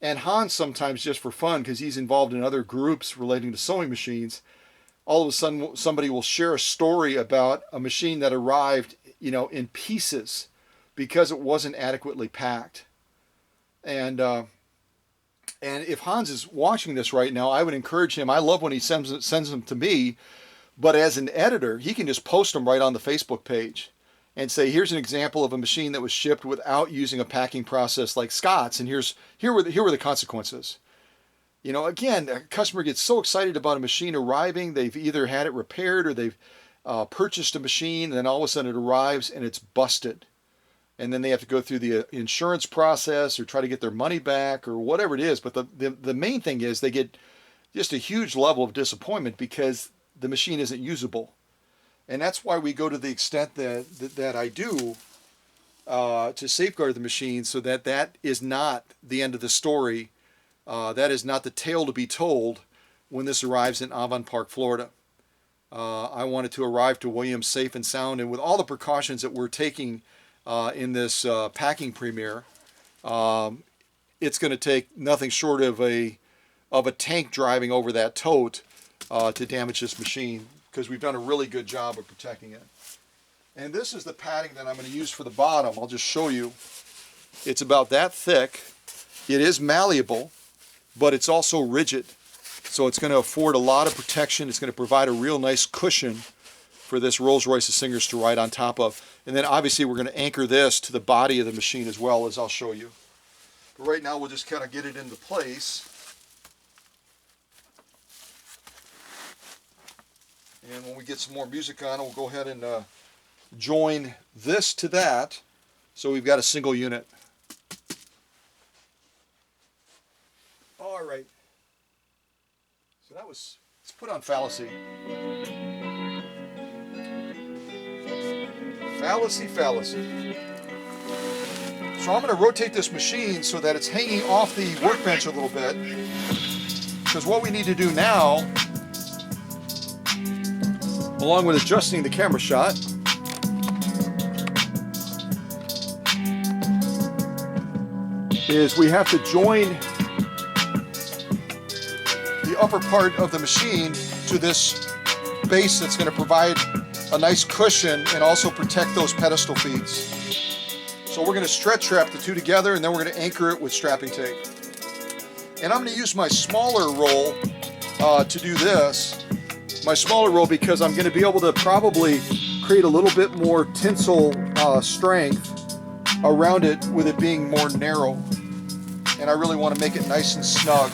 And Hans sometimes, just for fun, because he's involved in other groups relating to sewing machines, all of a sudden somebody will share a story about a machine that arrived, in pieces because it wasn't adequately packed. And if Hans is watching this right now, I would encourage him. I love when he sends them to me, but as an editor, he can just post them right on the Facebook page and say, here's an example of a machine that was shipped without using a packing process like Scott's, and here were the consequences. Again, a customer gets so excited about a machine arriving, they've either had it repaired or they've purchased a machine, and then all of a sudden it arrives and it's busted. And then they have to go through the insurance process or try to get their money back or whatever it is. But the main thing is they get just a huge level of disappointment because the machine isn't usable. And that's why we go to the extent that I do to safeguard the machine, so that is not the end of the story. That is not the tale to be told when this arrives in Avon Park, Florida. I want it to arrive to Williams safe and sound, and with all the precautions that we're taking in this packing premiere, it's going to take nothing short of a tank driving over that tote to damage this machine, because we've done a really good job of protecting it. And this is the padding that I'm going to use for the bottom. I'll just show you. It's about that thick. It is malleable, but it's also rigid. So it's going to afford a lot of protection. It's going to provide a real nice cushion for this Rolls-Royce Singers to ride on top of. And then obviously we're going to anchor this to the body of the machine as well, as I'll show you. But right now we'll just kind of get it into place. And when we get some more music on, we'll go ahead and join this to that, so we've got a single unit. All right. So that was, let's put on Fallacy. Fallacy, Fallacy. So I'm going to rotate this machine so that it's hanging off the workbench a little bit, because what we need to do now, along with adjusting the camera shot, is we have to join the upper part of the machine to this base that's going to provide a nice cushion and also protect those pedestal feeds. So we're going to stretch wrap the two together, and then we're going to anchor it with strapping tape. And I'm going to use my smaller roll to do this. My smaller roll, because I'm going to be able to probably create a little bit more tensile strength around it with it being more narrow. And I really want to make it nice and snug.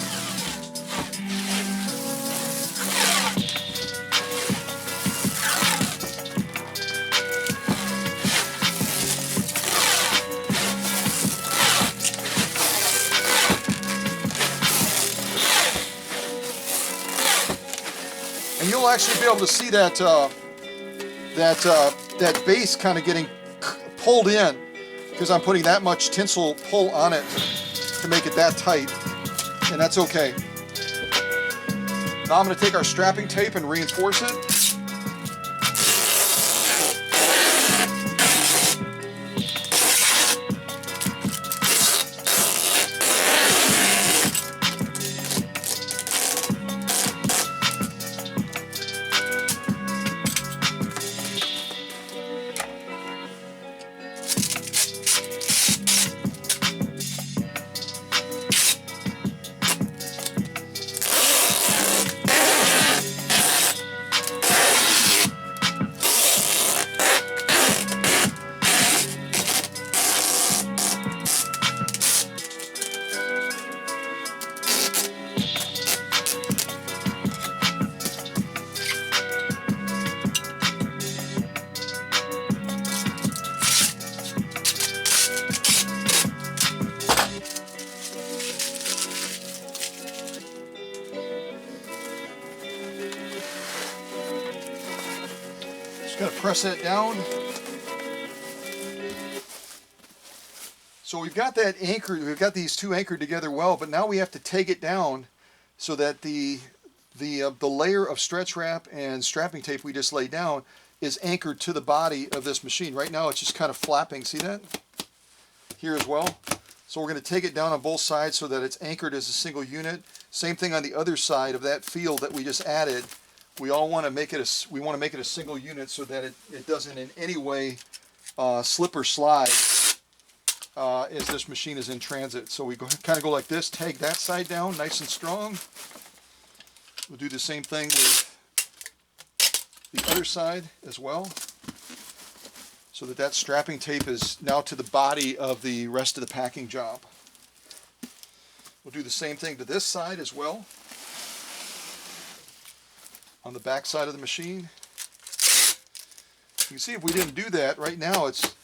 And you'll actually be able to see that that base kind of getting pulled in, because I'm putting that much tensile pull on it to make it that tight, and that's okay. Now I'm going to take our strapping tape and reinforce it. Kind of press that down. So we've got that anchored, we've got these two anchored together well, but now we have to take it down so that the layer of stretch wrap and strapping tape we just laid down is anchored to the body of this machine. Right now it's just kind of flapping, see that? Here as well. So we're going to take it down on both sides so that it's anchored as a single unit. Same thing on the other side of that field that we just added. We want to make it a single unit so that it doesn't in any way slip or slide as this machine is in transit. So we kind of go like this, tag that side down nice and strong. We'll do the same thing with the other side as well, so that strapping tape is now to the body of the rest of the packing job. We'll do the same thing to this side as well, on the back side of the machine. You can see if we didn't do that, right now it's,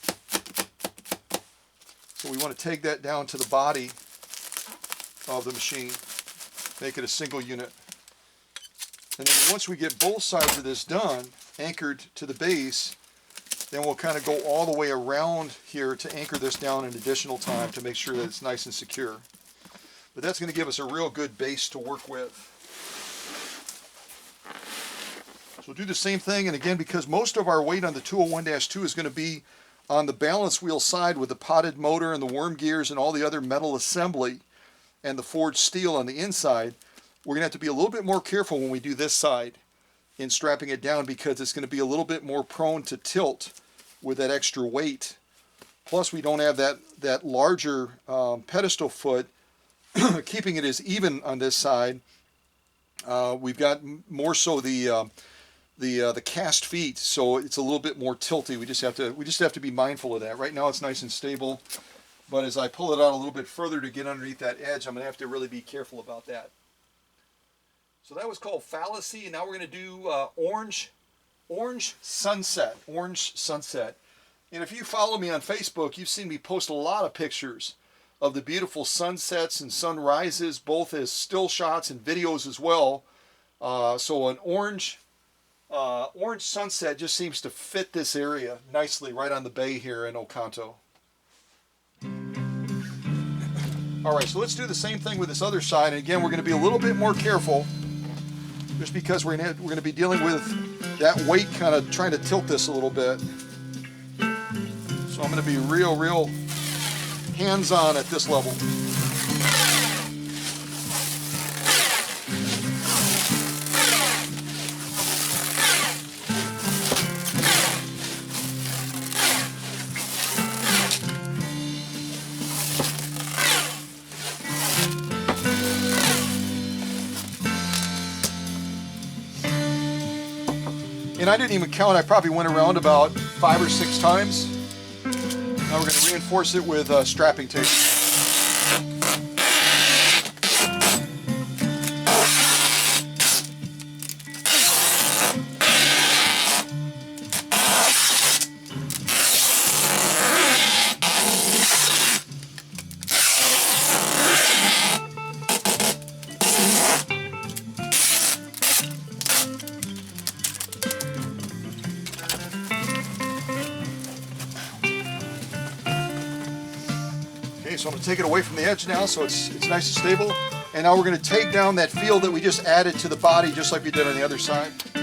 so we want to take that down to the body of the machine, make it a single unit. And then once we get both sides of this done, anchored to the base, then we'll kind of go all the way around here to anchor this down an additional time to make sure that it's nice and secure. But that's going to give us a real good base to work with. So we'll do the same thing, and again, because most of our weight on the 201-2 is going to be on the balance wheel side with the potted motor and the worm gears and all the other metal assembly and the forged steel on the inside, we're going to have to be a little bit more careful when we do this side in strapping it down, because it's going to be a little bit more prone to tilt with that extra weight. Plus we don't have that larger pedestal foot keeping it as even on this side. We've got more so the cast feet, so it's a little bit more tilty. We just have to be mindful of that. Right now it's nice and stable, but as I pull it out a little bit further to get underneath that edge, I'm going to have to really be careful about that. So that was called Fallacy, and now we're going to do Orange Sunset. And if you follow me on Facebook, you've seen me post a lot of pictures of the beautiful sunsets and sunrises, both as still shots and videos as well. So an orange sunset just seems to fit this area nicely right on the bay here in Oconto. All right, so let's do the same thing with this other side. And again, we're going to be a little bit more careful, just because we're going to be dealing with that weight kind of trying to tilt this a little bit. So I'm going to be real hands-on at this level. And I didn't even count, I probably went around about 5 or 6 times. Now we're going to reinforce it with strapping tape. So I'm going to take it away from the edge now so it's nice and stable. And now we're going to take down that field that we just added to the body, just like we did on the other side. Do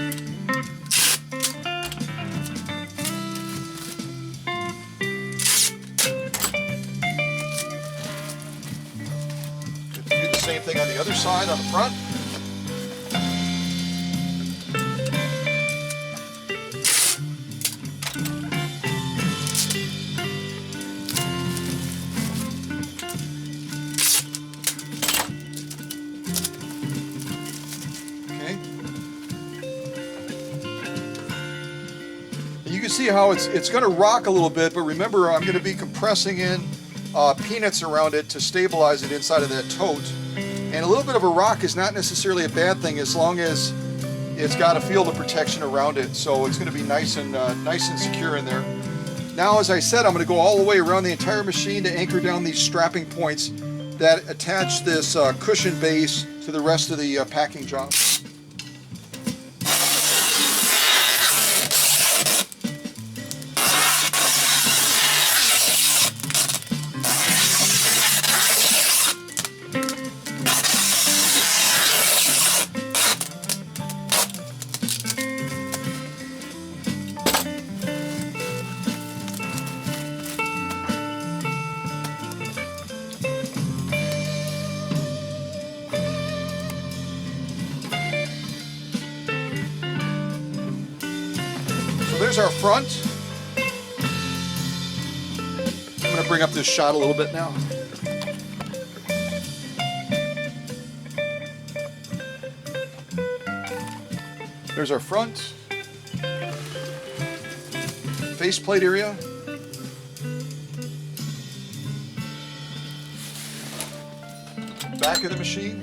the same thing on the other side, on the front. You can see how it's going to rock a little bit, but remember, I'm going to be compressing in peanuts around it to stabilize it inside of that tote. And a little bit of a rock is not necessarily a bad thing as long as it's got a field of protection around it. So it's going to be nice and secure in there. Now, as I said, I'm going to go all the way around the entire machine to anchor down these strapping points that attach this cushion base to the rest of the packing job. There's our front. I'm going to bring up this shot a little bit now. There's our front. Faceplate area. Back of the machine.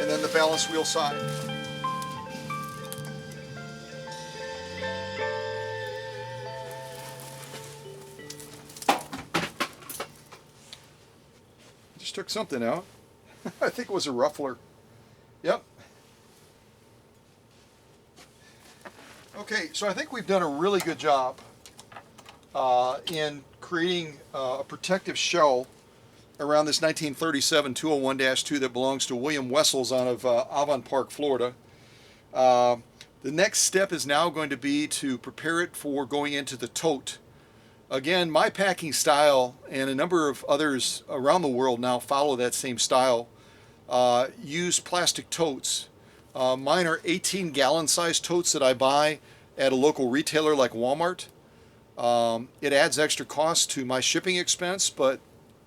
And then the balance wheel side. Just took something out. I think it was a ruffler. Yep. Okay, so I think we've done a really good job in creating a protective shell around this 1937 201-2 that belongs to William Wessels out of Avon Park, Florida. The next step is now going to be to prepare it for going into the tote. Again, my packing style and a number of others around the world now follow that same style. Use plastic totes. Mine are 18-gallon size totes that I buy at a local retailer like Walmart. It adds extra cost to my shipping expense, but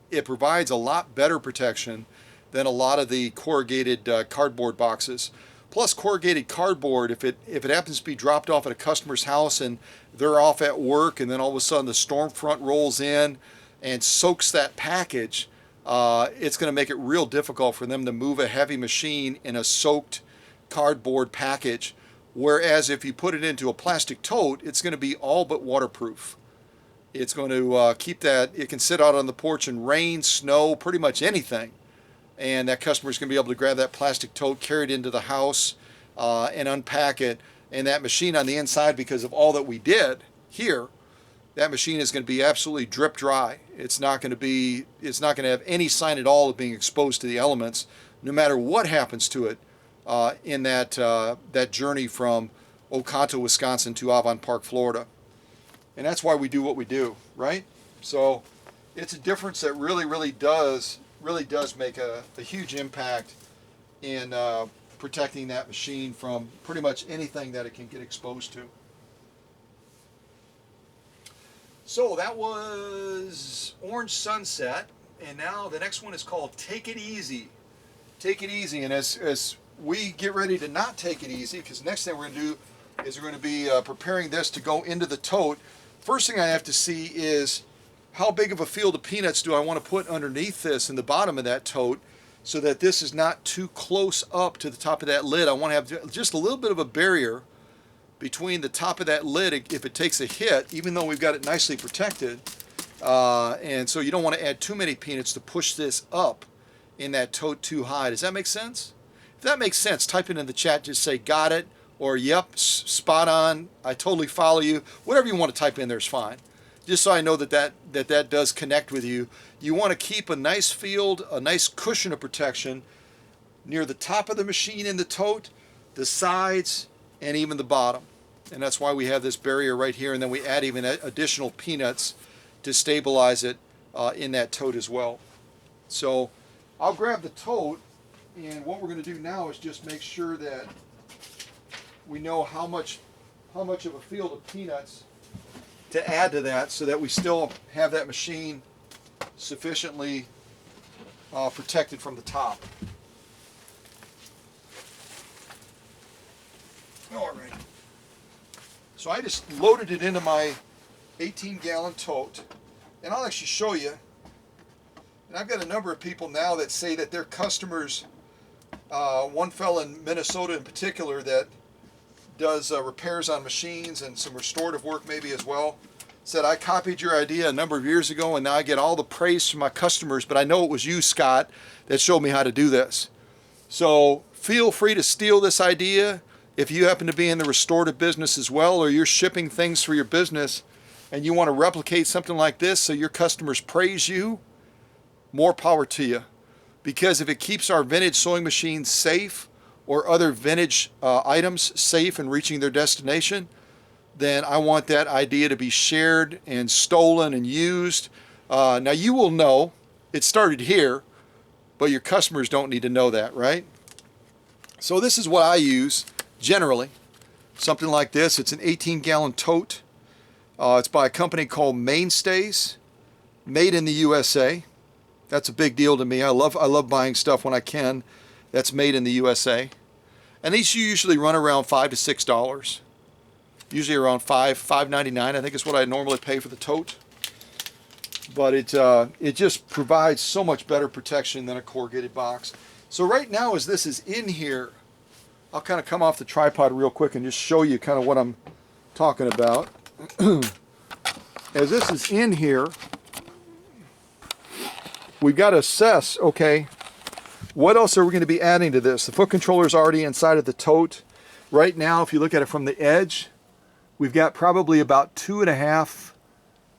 it provides a lot better protection than a lot of the corrugated cardboard boxes. Plus, corrugated cardboard, if it happens to be dropped off at a customer's house and they're off at work, and then all of a sudden the storm front rolls in and soaks that package, it's going to make it real difficult for them to move a heavy machine in a soaked cardboard package. Whereas if you put it into a plastic tote, it's going to be all but waterproof. It's going to keep that, it can sit out on the porch in rain, snow, pretty much anything. And that customer's going to be able to grab that plastic tote, carry it into the house, and unpack it. And that machine on the inside, because of all that we did here, that machine is going to be absolutely drip dry. It's not going to have any sign at all of being exposed to the elements, no matter what happens to it in that journey from Oconto, Wisconsin to Avon Park, Florida. And that's why we do what we do, right? So it's a difference that really does make a huge impact in protecting that machine from pretty much anything that it can get exposed to. So that was Orange Sunset, and now the next one is called Take It Easy. Take it easy, and as we get ready to not take it easy, because the next thing we're going to do is we're going to be preparing this to go into the tote. First thing I have to see is how big of a field of peanuts do I want to put underneath this in the bottom of that tote, so that this is not too close up to the top of that lid. I want to have just a little bit of a barrier between the top of that lid if it takes a hit, even though we've got it nicely protected. And so you don't want to add too many peanuts to push this up in that tote too high. Does that make sense? If that makes sense, type it in the chat. Just say got it, or yep, spot on, I totally follow you. Whatever you want to type in there is fine. Just so I know that does connect with you. You want to keep a nice field, a nice cushion of protection near the top of the machine in the tote, the sides, and even the bottom. And that's why we have this barrier right here, and then we add even additional peanuts to stabilize it in that tote as well. So I'll grab the tote, and what we're going to do now is just make sure that we know how much of a field of peanuts to add to that, so that we still have that machine sufficiently protected from the top. All right. So I just loaded it into my 18-gallon tote, and I'll actually show you. And I've got a number of people now that say that their customers, one fellow in Minnesota in particular that does repairs on machines and some restorative work maybe as well, said, I copied your idea a number of years ago, and now I get all the praise from my customers, but I know it was you, Scott, that showed me how to do this. So feel free to steal this idea if you happen to be in the restorative business as well, or you're shipping things for your business and you want to replicate something like this so your customers praise you. More power to you, because if it keeps our vintage sewing machines safe, or other vintage items safe and reaching their destination, then I want that idea to be shared and stolen and used. Now you will know it started here, but your customers don't need to know that, right? So this is what I use, generally. Something like this. It's an 18-gallon tote. It's by a company called Mainstays, made in the USA. That's a big deal to me. I love buying stuff when I can that's made in the USA. And these usually run around $5 to $6. Usually around $5.99, I think is what I normally pay for the tote. But it just provides so much better protection than a corrugated box. So right now, as this is in here, I'll kind of come off the tripod real quick and just show you kind of what I'm talking about. As this is in here, we've got to assess, okay, what else are we going to be adding to this? The foot controller is already inside of the tote. Right now, if you look at it from the edge, we've got probably about 2.5,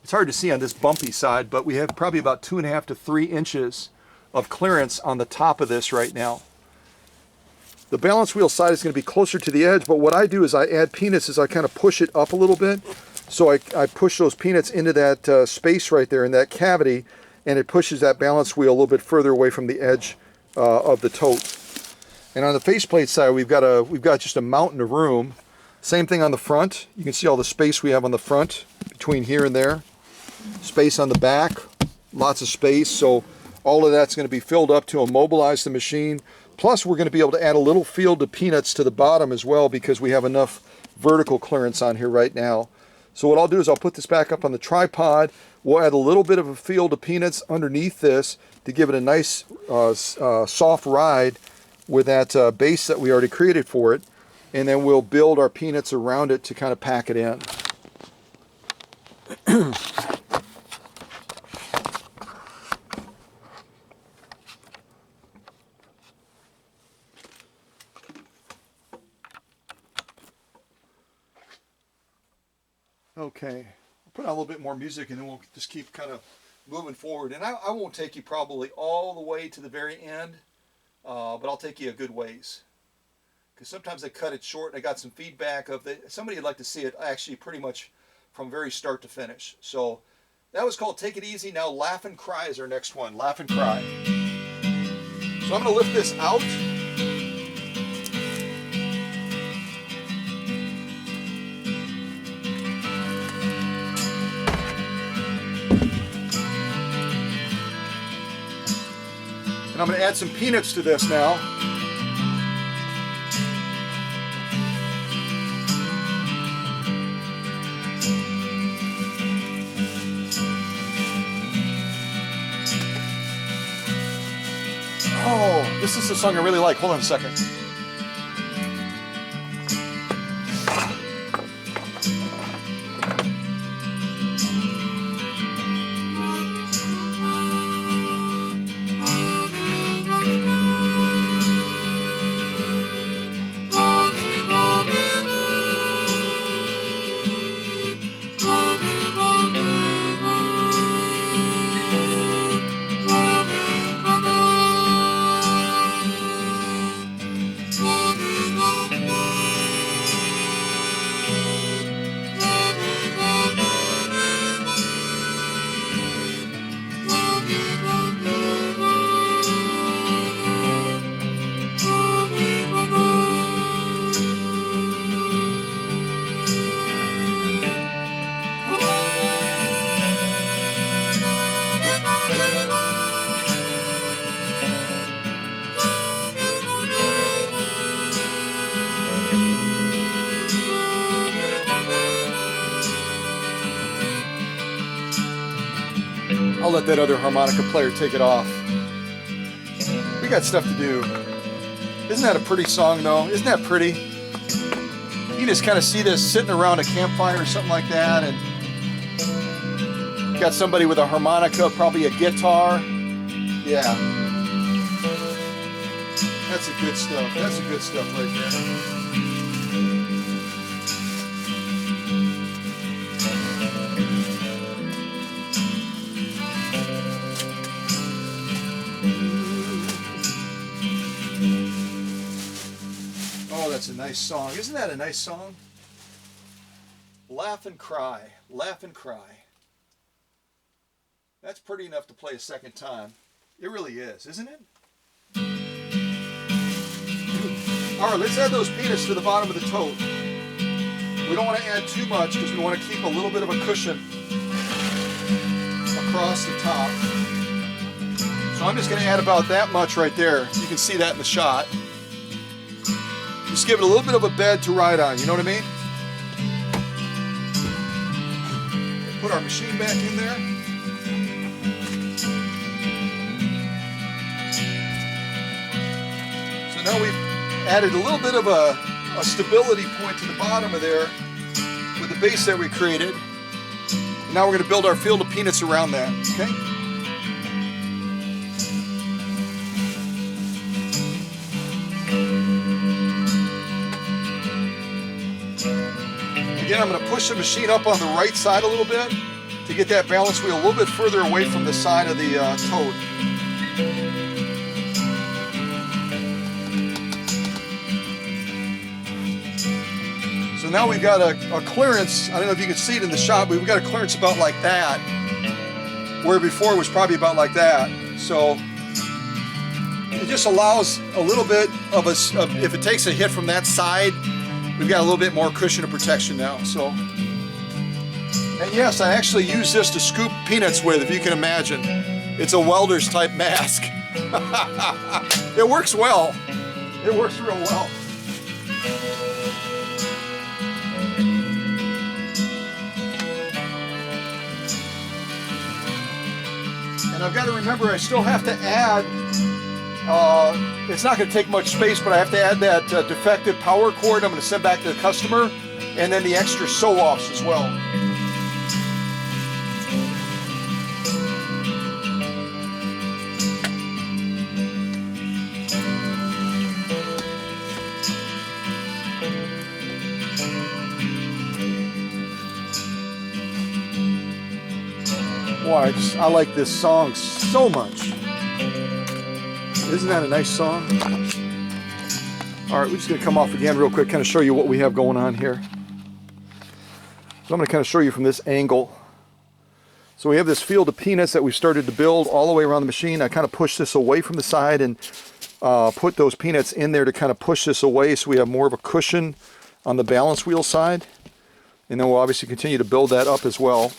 it's hard to see on this bumpy side, but we have probably about 2.5 to 3 inches of clearance on the top of this right now. The balance wheel side is going to be closer to the edge, but what I do is I add peanuts as I kind of push it up a little bit. So I push those peanuts into that space right there in that cavity, and it pushes that balance wheel a little bit further away from the edge of the tote. And on the faceplate side, we've got just a mountain of room. Same thing on the front. You can see all the space we have on the front between here and there. Space on the back, lots of space. So all of that's going to be filled up to immobilize the machine. Plus, we're going to be able to add a little field of peanuts to the bottom as well because we have enough vertical clearance on here right now. So what I'll do is I'll put this back up on the tripod. We'll add a little bit of a field of peanuts underneath this to give it a nice soft ride with that base that we already created for it. And then we'll build our peanuts around it to kind of pack it in. Okay, I'll put on a little bit more music and then we'll just keep kind of moving forward. And I won't take you probably all the way to the very end, but I'll take you a good ways. Because sometimes I cut it short and I got some feedback of somebody would like to see it actually pretty much from very start to finish. So that was called Take It Easy. Now Laugh and Cry is our next one. Laugh and Cry. So I'm going to lift this out. And I'm going to add some peanuts to this now. Oh, this is the song I really like. Hold on a second. I'll let that other harmonica player take it off. We got stuff to do. Isn't that a pretty song though? Isn't that pretty? You can just kind of see this sitting around a campfire or something like that, and you got somebody with a harmonica, probably a guitar. Yeah. That's the good stuff. That's the good stuff right there. That's a nice song. Isn't that a nice song? Laugh and Cry. Laugh and Cry. That's pretty enough to play a second time. It really is, isn't it? All hard. Let's add those peanuts to the bottom of the tote. We don't want to add too much because we want to keep a little bit of a cushion across the top. So I'm just going to add about that much right there. You can see that in the shot. Just give it a little bit of a bed to ride on, you know what I mean? Put our machine back in there. So now we've added a little bit of a stability point to the bottom of there with the base that we created. And now we're going to build our field of peanuts around that, okay? Again, I'm going to push the machine up on the right side a little bit to get that balance wheel a little bit further away from the side of the tote. So now we've got a clearance. I don't know if you can see it in the shot, but we've got a clearance about like that, where before it was probably about like that. So it just allows a little bit of if it takes a hit from that side, we've got a little bit more cushion of protection now. So, and yes, I actually use this to scoop peanuts with, if you can imagine. It's a welder's type mask. It works well. It works real well. And I've got to remember, I still have to add, it's not going to take much space, but I have to add that defective power cord I'm going to send back to the customer, and then the extra sew-offs as well. Boy, I like this song so much. Isn't that a nice song? All right, we're just going to come off again real quick, kind of show you what we have going on here. So I'm going to kind of show you from this angle. So we have this field of peanuts that we started to build all the way around the machine. I kind of pushed this away from the side and put those peanuts in there to kind of push this away so we have more of a cushion on the balance wheel side. And then we'll obviously continue to build that up as well.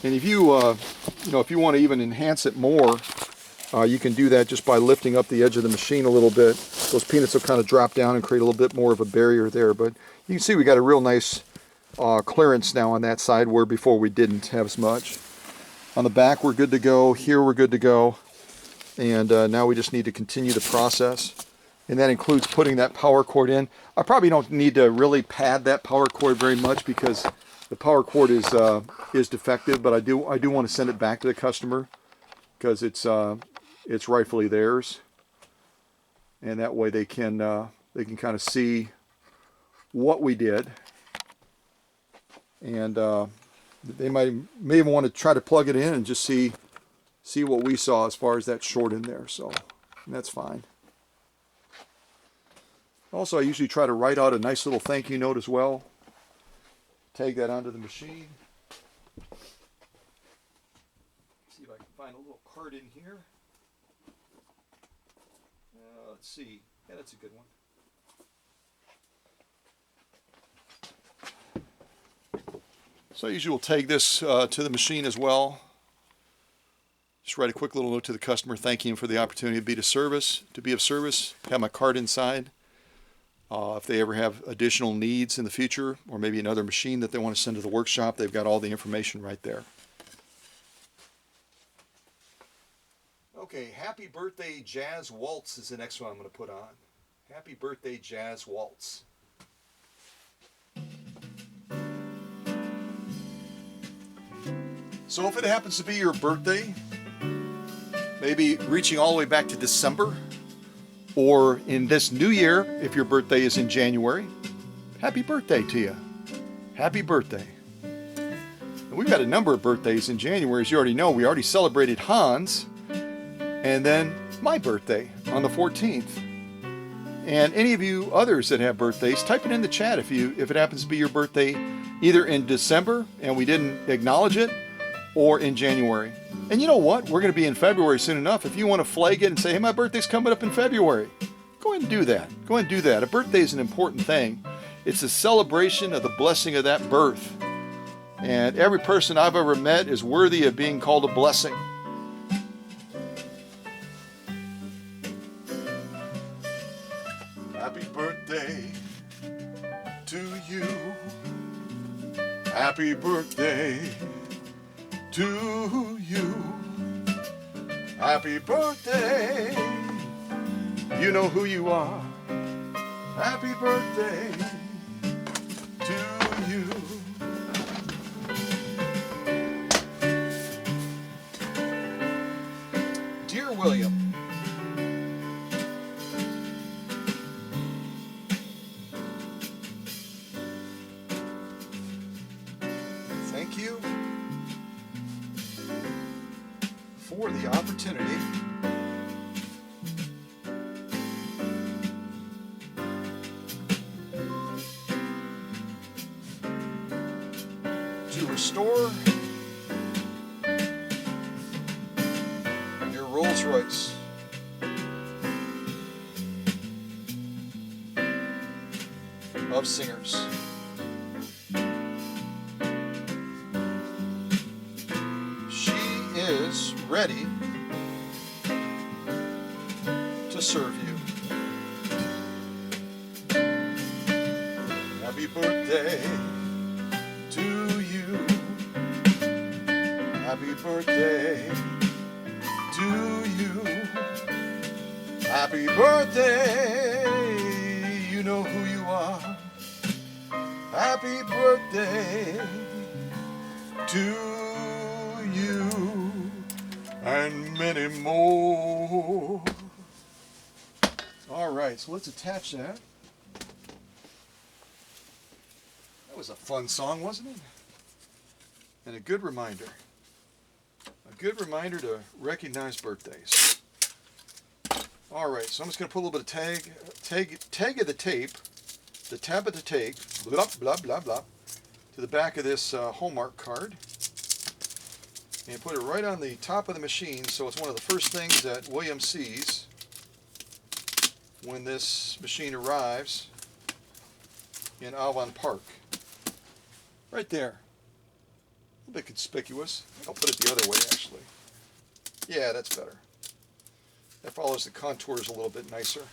And if you if you want to even enhance it more, you can do that just by lifting up the edge of the machine a little bit. Those peanuts will kind of drop down and create a little bit more of a barrier there. But you can see we got a real nice clearance now on that side, where before we didn't have as much. On the back we're good to go. Here we're good to go. And now we just need to continue the process. And that includes putting that power cord in. I probably don't need to really pad that power cord very much because the power cord is defective, but I do want to send it back to the customer because it's rightfully theirs, and that way they can kind of see what we did, and they may even want to try to plug it in and just see what we saw as far as that short in there. So that's fine. Also, I usually try to write out a nice little thank you note as well. Tag that onto the machine. See if I can find a little card in here. Let's see. Yeah, that's a good one. So I usually will tag this to the machine as well. Just write a quick little note to the customer thanking him for the opportunity to be of service. Have my card inside. If they ever have additional needs in the future, or maybe another machine that they want to send to the workshop, they've got all the information right there. Okay, Happy Birthday Jazz Waltz is the next one I'm going to put on. Happy Birthday Jazz Waltz. So if it happens to be your birthday, maybe reaching all the way back to December, or in this new year, if your birthday is in January, happy birthday to you. Happy birthday. And we've got a number of birthdays in January, as you already know. We already celebrated Hans, and then my birthday on the 14th. And any of you others that have birthdays, type it in the chat if it happens to be your birthday either in December and we didn't acknowledge it, or in January. And you know what? We're going to be in February soon enough. If you want to flag it and say, hey, my birthday's coming up in February, go ahead and do that. Go ahead and do that. A birthday is an important thing. It's a celebration of the blessing of that birth. And every person I've ever met is worthy of being called a blessing. Happy birthday to you. Happy birthday to you. Happy birthday. You know who you are. Happy birthday to you. Dear William, thank you for the opportunity to restore your Rolls-Royce. Of singers. She is ready to serve you. Happy birthday to you. Happy birthday to you. Happy birthday. You know who you are. Happy birthday to you and many more. All right, so let's attach that. That was a fun song, wasn't it? And a good reminder. A good reminder to recognize birthdays. All right, so I'm just going to put a little bit of tag of the tape, the tab of the tape, blah, blah, blah, blah, to the back of this Hallmark card. And put it right on the top of the machine, so it's one of the first things that William sees when this machine arrives in Avon Park. Right there. A little bit conspicuous. I'll put it the other way, actually. Yeah, that's better. That follows the contours a little bit nicer.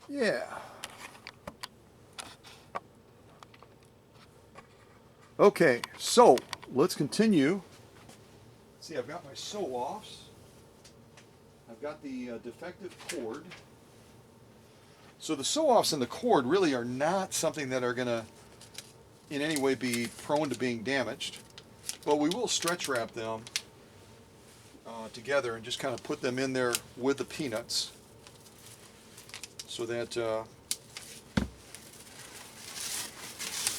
Yeah. Okay, so let's continue. See, I've got my sew-offs. I've got the defective cord. So the sew-offs and the cord really are not something that are going to in any way be prone to being damaged. But we will stretch wrap them together and just kind of put them in there with the peanuts so that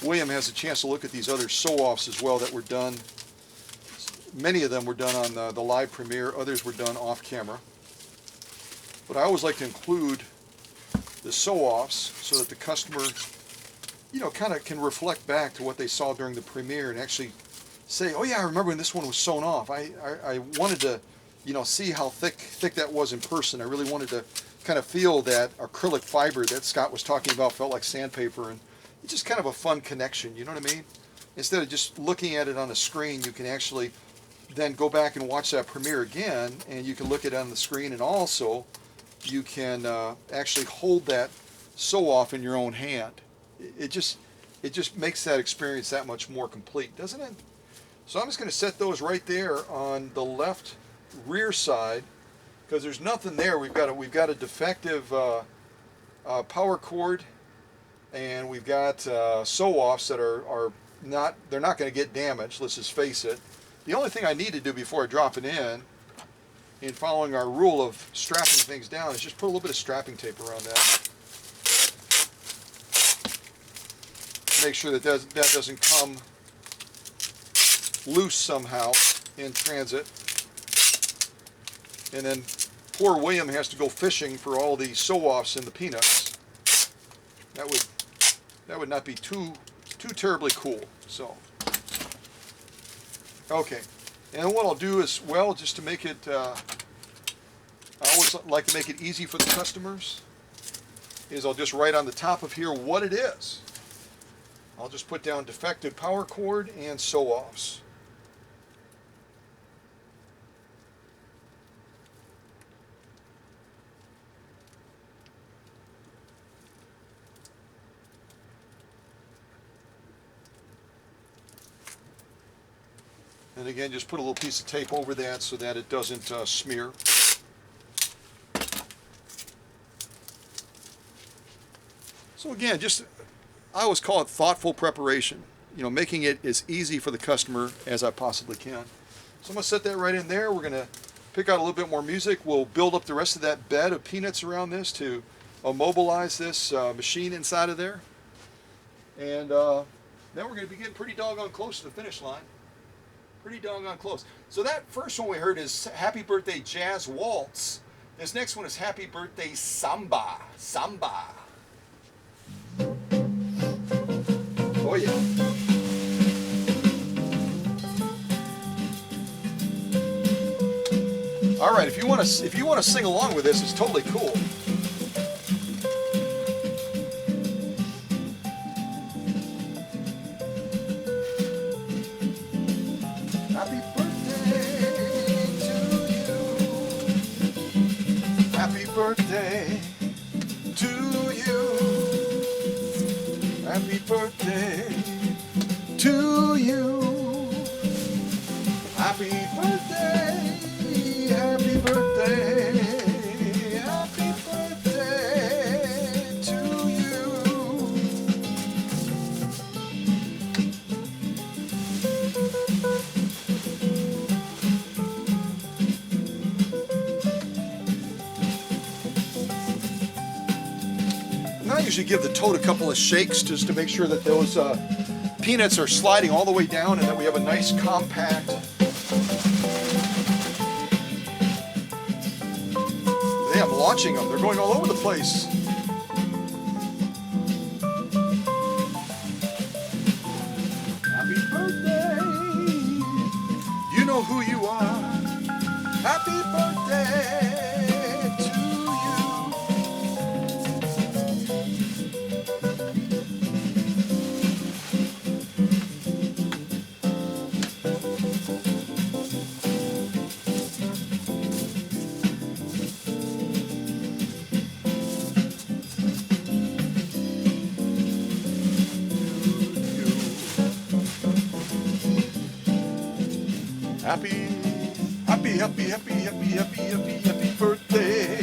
William has a chance to look at these other sew-offs as well that were done. Many of them were done on the live premiere, others were done off camera. But I always like to include the sew-offs so that the customer, you know, kind of can reflect back to what they saw during the premiere and actually say, oh yeah, I remember when this one was sewn off. I wanted to, you know, see how thick that was in person. I really wanted to kind of feel that acrylic fiber that Scott was talking about felt like sandpaper, and it's just kind of a fun connection, you know what I mean? Instead of just looking at it on the screen, you can actually then go back and watch that premiere again, and you can look at it on the screen, and also you can actually hold that sew-off in your own hand. It just makes that experience that much more complete, doesn't it? So I'm just going to set those right there on the left rear side because there's nothing there. We've got a defective power cord, and we've got sew-offs that are not going to get damaged. Let's just face it. The only thing I need to do before I drop it in following our rule of strapping things down, is just put a little bit of strapping tape around that. Make sure that doesn't come loose somehow in transit. And then poor William has to go fishing for all the sew-offs and the peanuts. That would not be too terribly cool. So, okay. And what I'll do as well, just to make it, I always like to make it easy for the customers, is I'll just write on the top of here what it is. I'll just put down defective power cord and sew-offs. And again, just put a little piece of tape over that so that it doesn't smear. So again, I always call it thoughtful preparation. You know, making it as easy for the customer as I possibly can. So I'm going to set that right in there. We're going to pick out a little bit more music. We'll build up the rest of that bed of peanuts around this to immobilize this machine inside of there. And then we're going to be getting pretty doggone close to the finish line. Pretty doggone close. So that first one we heard is Happy Birthday Jazz Waltz. This next one is Happy Birthday Samba. Samba. Oh yeah. All right, if you want to sing along with this, it's totally cool. Happy birthday to you. Happy birthday to you. Happy birthday to you. Happy birthday. Happy birthday. Happy birthday to you. And I usually give the toad a couple of shakes just to make sure that those peanuts are sliding all the way down and that we have a nice compact. Hey, I'm launching them. They're going all over the place. Happy birthday. You know who you are. Happy birthday to happy birthday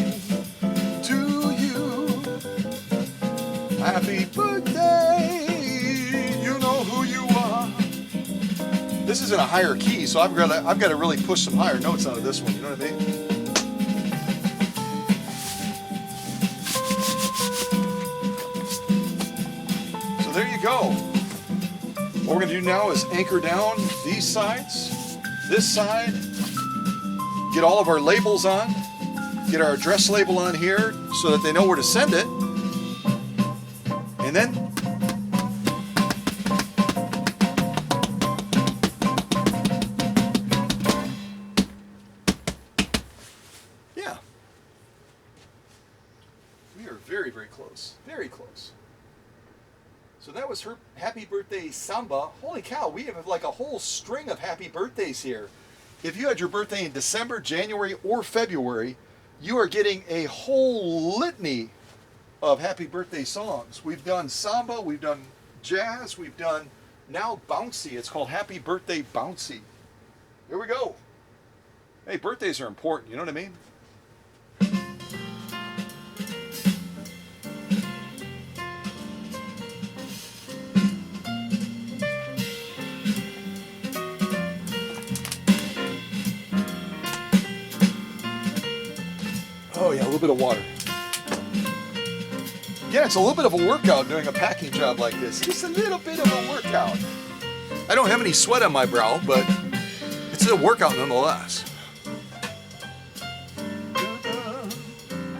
to you. Happy birthday. You know who you are. This is in a higher key, so I've got to really push some higher notes out of this one. You know what I mean? So there you go. What we're going to do now is anchor down these sides. This side, get all of our labels on, get our address label on here so that they know where to send it, and then yeah, we are very, very close, very close. So that was her Happy Birthday Samba. Holy cow, we have like a whole string of happy birthdays here. If you had your birthday in December, January, or February, you are getting a whole litany of happy birthday songs. We've done samba, we've done jazz, we've done now bouncy. It's called Happy Birthday Bouncy. Here we go. Hey, birthdays are important, you know what I mean? Oh yeah, a little bit of water. Yeah, it's a little bit of a workout doing a packing job like this. Just a little bit of a workout. I don't have any sweat on my brow, but it's a workout nonetheless.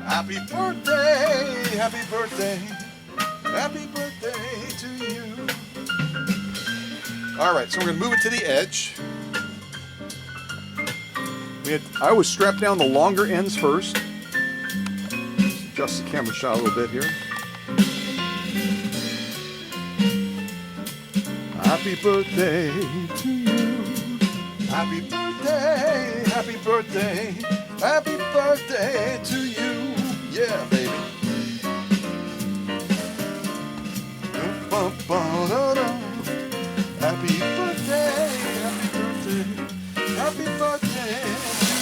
Happy birthday, happy birthday, happy birthday to you. All right, so we're gonna move it to the edge. I always strap down the longer ends first. Adjust the camera shot a little bit here. Happy birthday to you. Happy birthday, happy birthday, happy birthday to you. Yeah, baby. Happy birthday, happy birthday, happy birthday to you.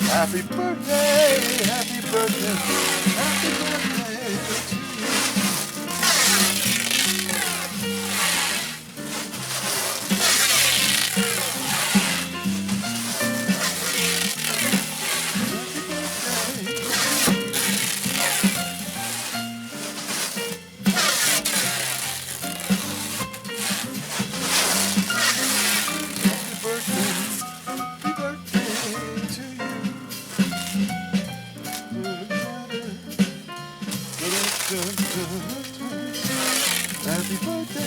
Happy birthday, happy birthday, happy birthday to you. Happy birthday,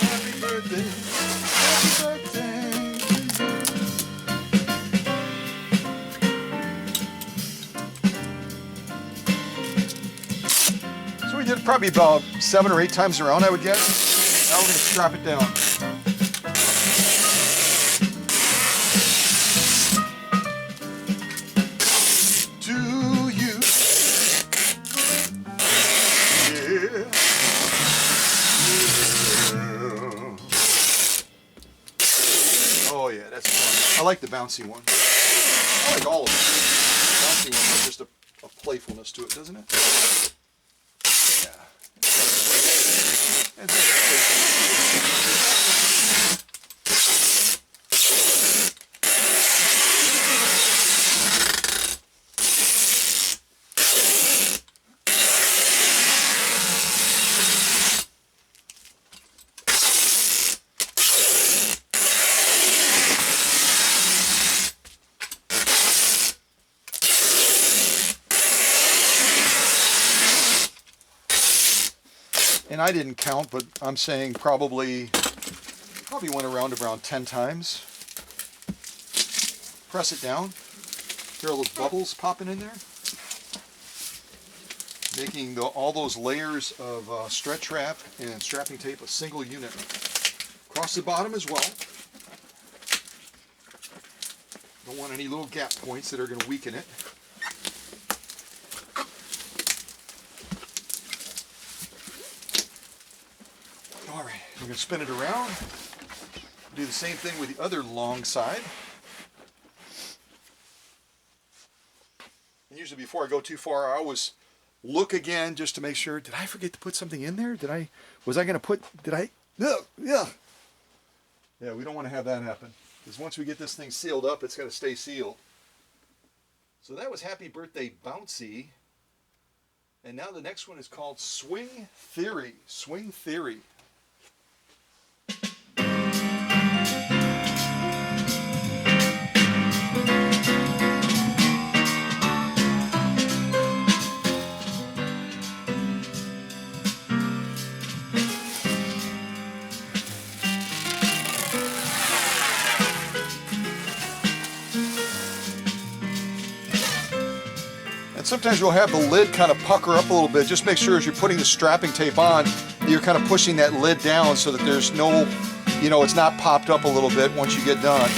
happy birthday, happy birthday to you. So we did probably about 7 or 8 times around, I would guess. Now we're going to strap it down. Oh yeah, that's fun. I like the bouncy one. I like all of them. The bouncy one has just a playfulness to it, doesn't it? Yeah. It's and I didn't count, but I'm saying probably went around 10 times. Press it down. Hear all those bubbles popping in there? Making all those layers of stretch wrap and strapping tape a single unit. Across the bottom as well. Don't want any little gap points that are going to weaken it. Alright, we're going to spin it around. Do the same thing with the other long side. And usually before I go too far, I always look again just to make sure, did I forget to put something in there? Was I going to put, no, yeah. Yeah, we don't want to have that happen. Because once we get this thing sealed up, it's going to stay sealed. So that was Happy Birthday Bouncy. And now the next one is called Swing Theory. Swing Theory. Sometimes you'll have the lid kind of pucker up a little bit. Just make sure as you're putting the strapping tape on, you're kind of pushing that lid down so that there's no, it's not popped up a little bit once you get done.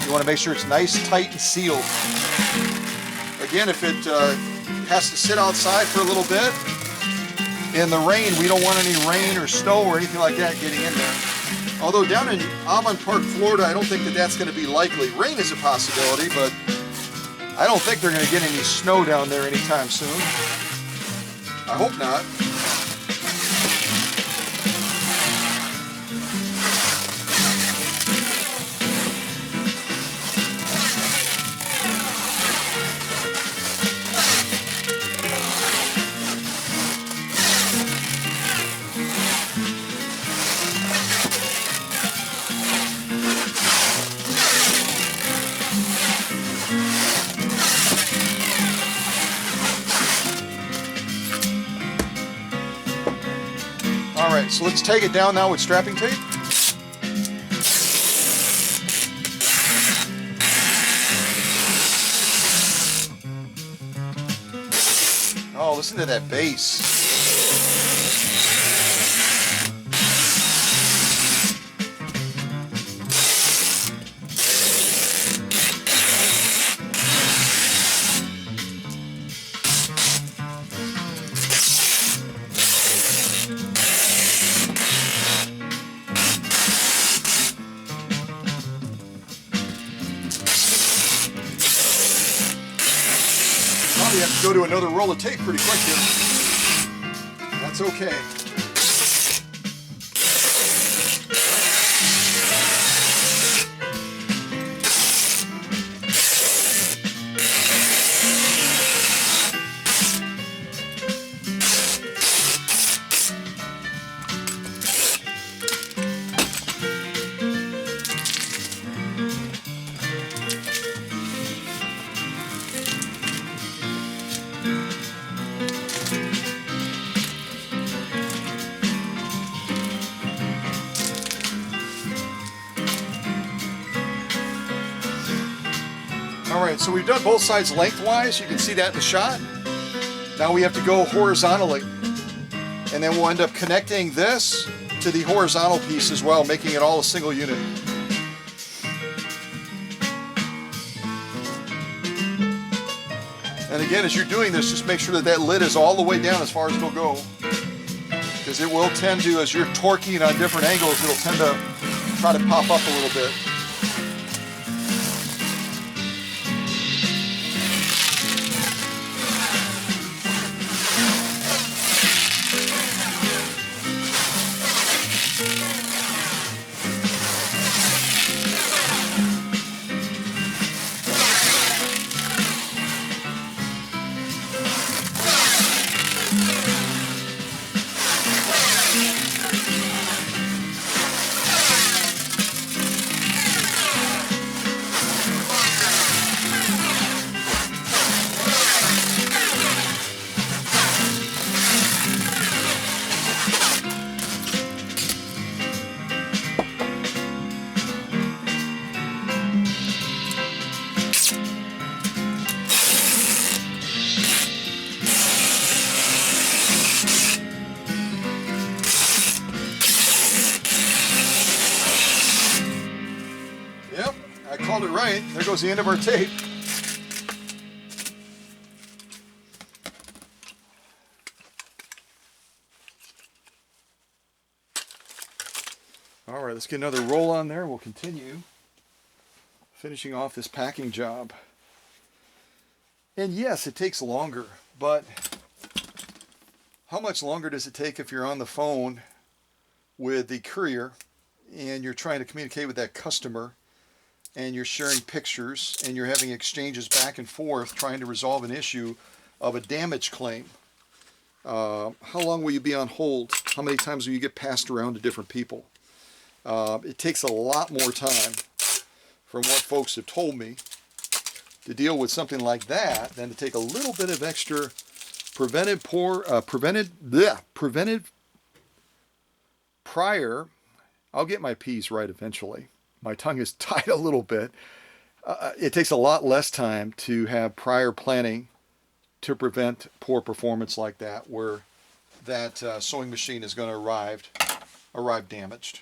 You want to make sure it's nice, tight, and sealed. Again, if it has to sit outside for a little bit, in the rain, we don't want any rain or snow or anything like that getting in there. Although down in Almond Park, Florida, I don't think that that's going to be likely. Rain is a possibility, but I don't think they're going to get any snow down there anytime soon. I hope not. right, so let's take it down now with strapping tape. Oh, listen to that bass. Probably have to go to another roll of tape pretty quick here. That's okay. Alright, so we've done both sides lengthwise. You can see that in the shot. Now we have to go horizontally. And then we'll end up connecting this to the horizontal piece as well, making it all a single unit. And again, as you're doing this, just make sure that that lid is all the way down as far as it'll go. Because it will tend to, as you're torquing it on different angles, it'll tend to try to pop up a little bit. Yep, I called it right. There goes the end of our tape. All right, let's get another roll on there. We'll continue finishing off this packing job. And yes, it takes longer, but how much longer does it take if you're on the phone with the courier and you're trying to communicate with that customer and you're sharing pictures and you're having exchanges back and forth trying to resolve an issue of a damage claim? How long will you be on hold? How many times will you get passed around to different people? It takes a lot more time, from what folks have told me, to deal with something like that than to take a little bit of extra preventive prior. I'll get my P's right eventually. My tongue is tied a little bit. It takes a lot less time to have prior planning to prevent poor performance like that, where that sewing machine is going to arrive damaged.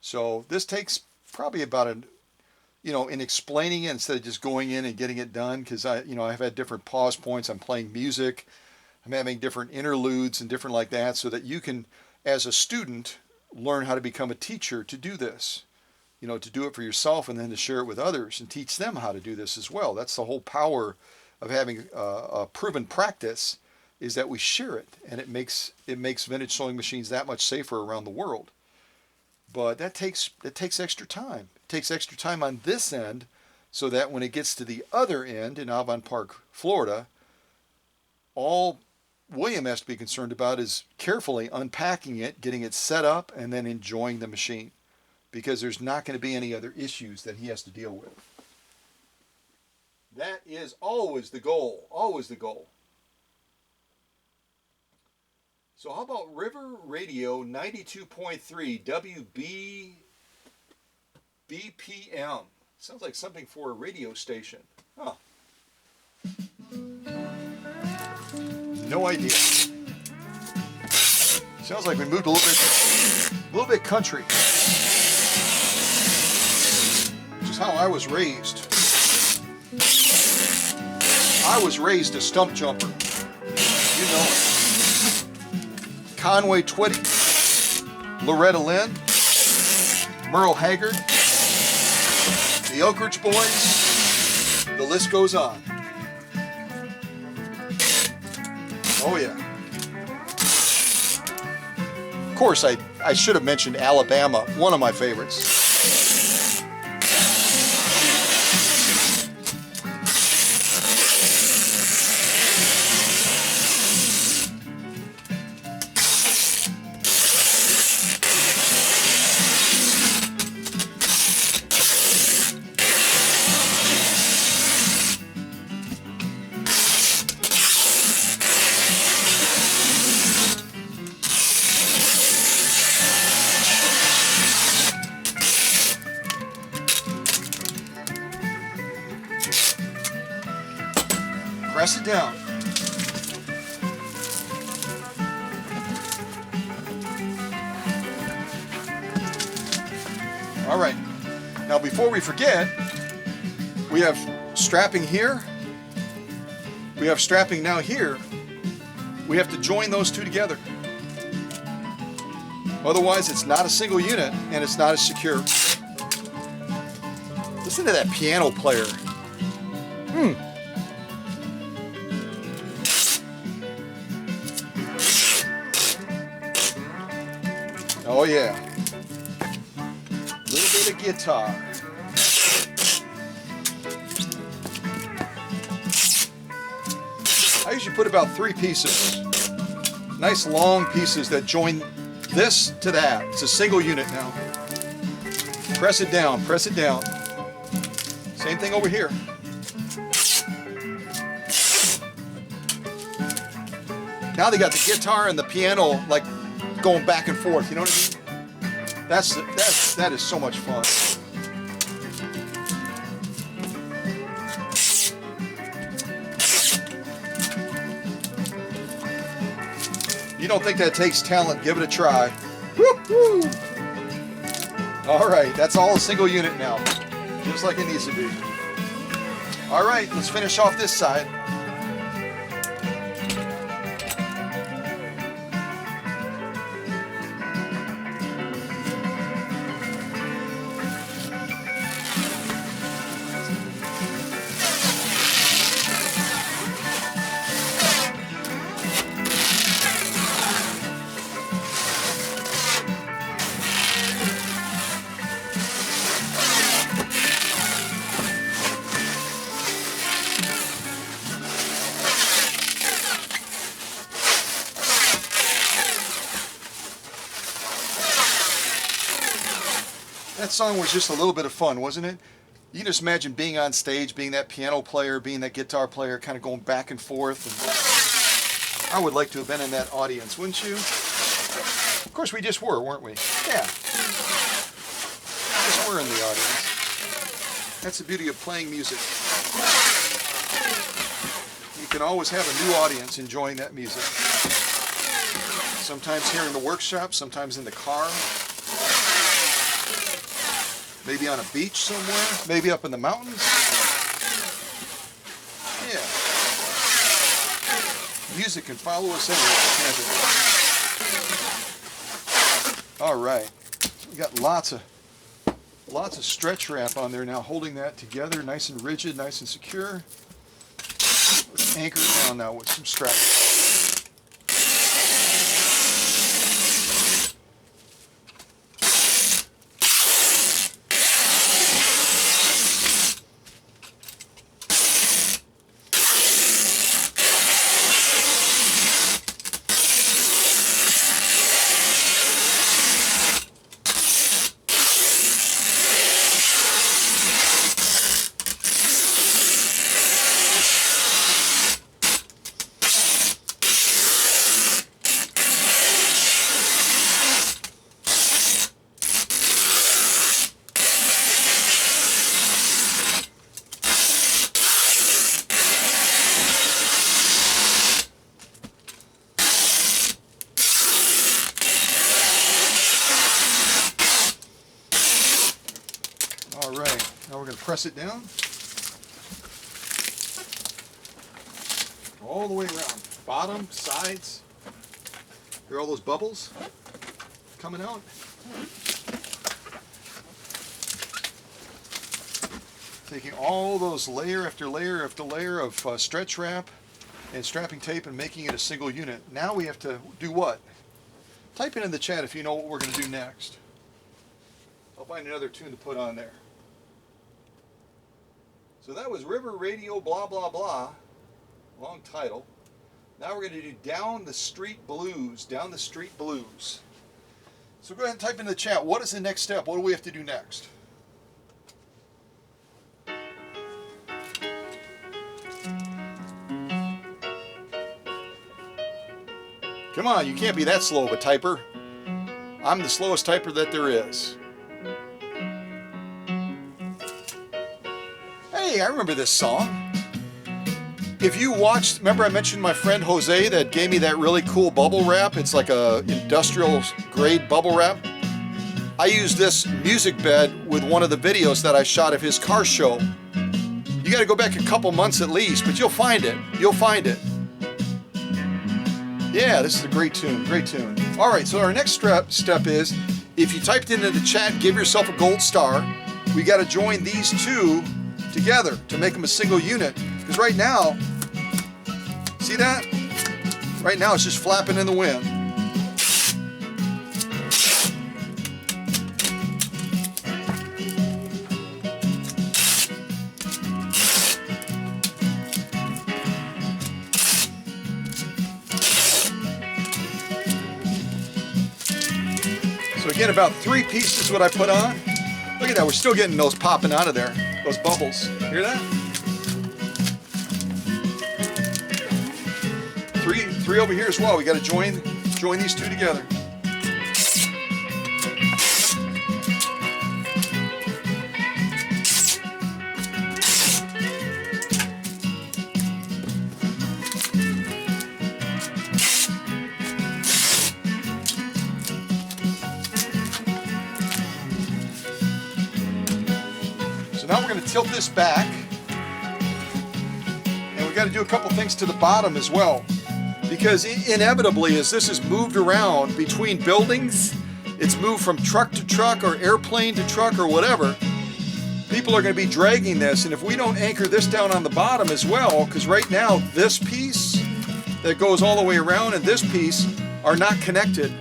So this takes probably about in explaining it instead of just going in and getting it done, because I've had different pause points. I'm playing music. I'm having different interludes and different like that, so that you can, as a student, learn how to become a teacher to do this. To do it for yourself and then to share it with others and teach them how to do this as well. That's the whole power of having a proven practice, is that we share it, and it makes vintage sewing machines that much safer around the world. But it takes extra time. It takes extra time on this end, so that when it gets to the other end in Avon Park, Florida, all William has to be concerned about is carefully unpacking it, getting it set up, and then enjoying the machine, because there's not going to be any other issues that he has to deal with. That is always the goal, always the goal. So how about River Radio 92.3 WBPM? Sounds like something for a radio station. Huh. No idea. Sounds like we moved a little bit country. Which is how I was raised. I was raised a stump jumper. You know it. Conway Twitty, Loretta Lynn, Merle Haggard, the Oak Ridge Boys, the list goes on. Oh yeah. Of course, I should have mentioned Alabama, one of my favorites. Press it down. All right. Now before we forget, we have strapping here. We have strapping now here. We have to join those two together. Otherwise, it's not a single unit and it's not as secure. Listen to that piano player. Oh yeah. A little bit of guitar. I usually put about 3 pieces. Nice long pieces that join this to that. It's a single unit now. Press it down, press it down. Same thing over here. Now they got the guitar and the piano like going back and forth, you know what I mean? That is so much fun. You don't think that takes talent? Give it a try. Woo-hoo! All right, that's all a single unit now, just like it needs to be. All right, let's finish off this side. That song was just a little bit of fun, wasn't it? You can just imagine being on stage, being that piano player, being that guitar player, kind of going back and forth. And I would like to have been in that audience, wouldn't you? Of course, we just were, weren't we? Yeah. Just were in the audience. That's the beauty of playing music. You can always have a new audience enjoying that music. Sometimes here in the workshop, sometimes in the car. Maybe on a beach somewhere, maybe up in the mountains. Yeah. Music can follow us anywhere, can't it? All right. We got lots of stretch wrap on there now, holding that together, nice and rigid, nice and secure. Let's anchor it down now with some straps. All right, now we're going to press it down. All the way around. Bottom, sides. Hear all those bubbles coming out? Taking all those layer after layer after layer of stretch wrap and strapping tape and making it a single unit. Now we have to do what? Type it in the chat if you know what we're going to do next. I'll find another tune to put on there. So that was River Radio blah blah blah. Long title. Now we're going to do Down the Street Blues. Down the Street Blues. So go ahead and type in the chat. What is the next step? What do we have to do next? Come on, you can't be that slow of a typer. I'm the slowest typer that there is. Hey, I remember this song. If you watched, remember I mentioned my friend Jose that gave me that really cool bubble wrap? It's like a industrial grade bubble wrap. I used this music bed with one of the videos that I shot of his car show. You got to go back a couple months at least, but you'll find it. You'll find it. Yeah, this is a great tune, great tune. All right, so our next step is, if you typed into the chat, give yourself a gold star. We got to join these two together to make them a single unit. Because right now, see that? Right now it's just flapping in the wind. So again, about 3 pieces what I put on. Look at that, we're still getting those popping out of there, those bubbles. Hear that? Three over here as well. We got to join these two together. So now we're going to tilt this back, and we got to do a couple things to the bottom as well. Because inevitably, as this is moved around between buildings, it's moved from truck to truck or airplane to truck or whatever, people are going to be dragging this. And if we don't anchor this down on the bottom as well, because right now this piece that goes all the way around and this piece are not connected.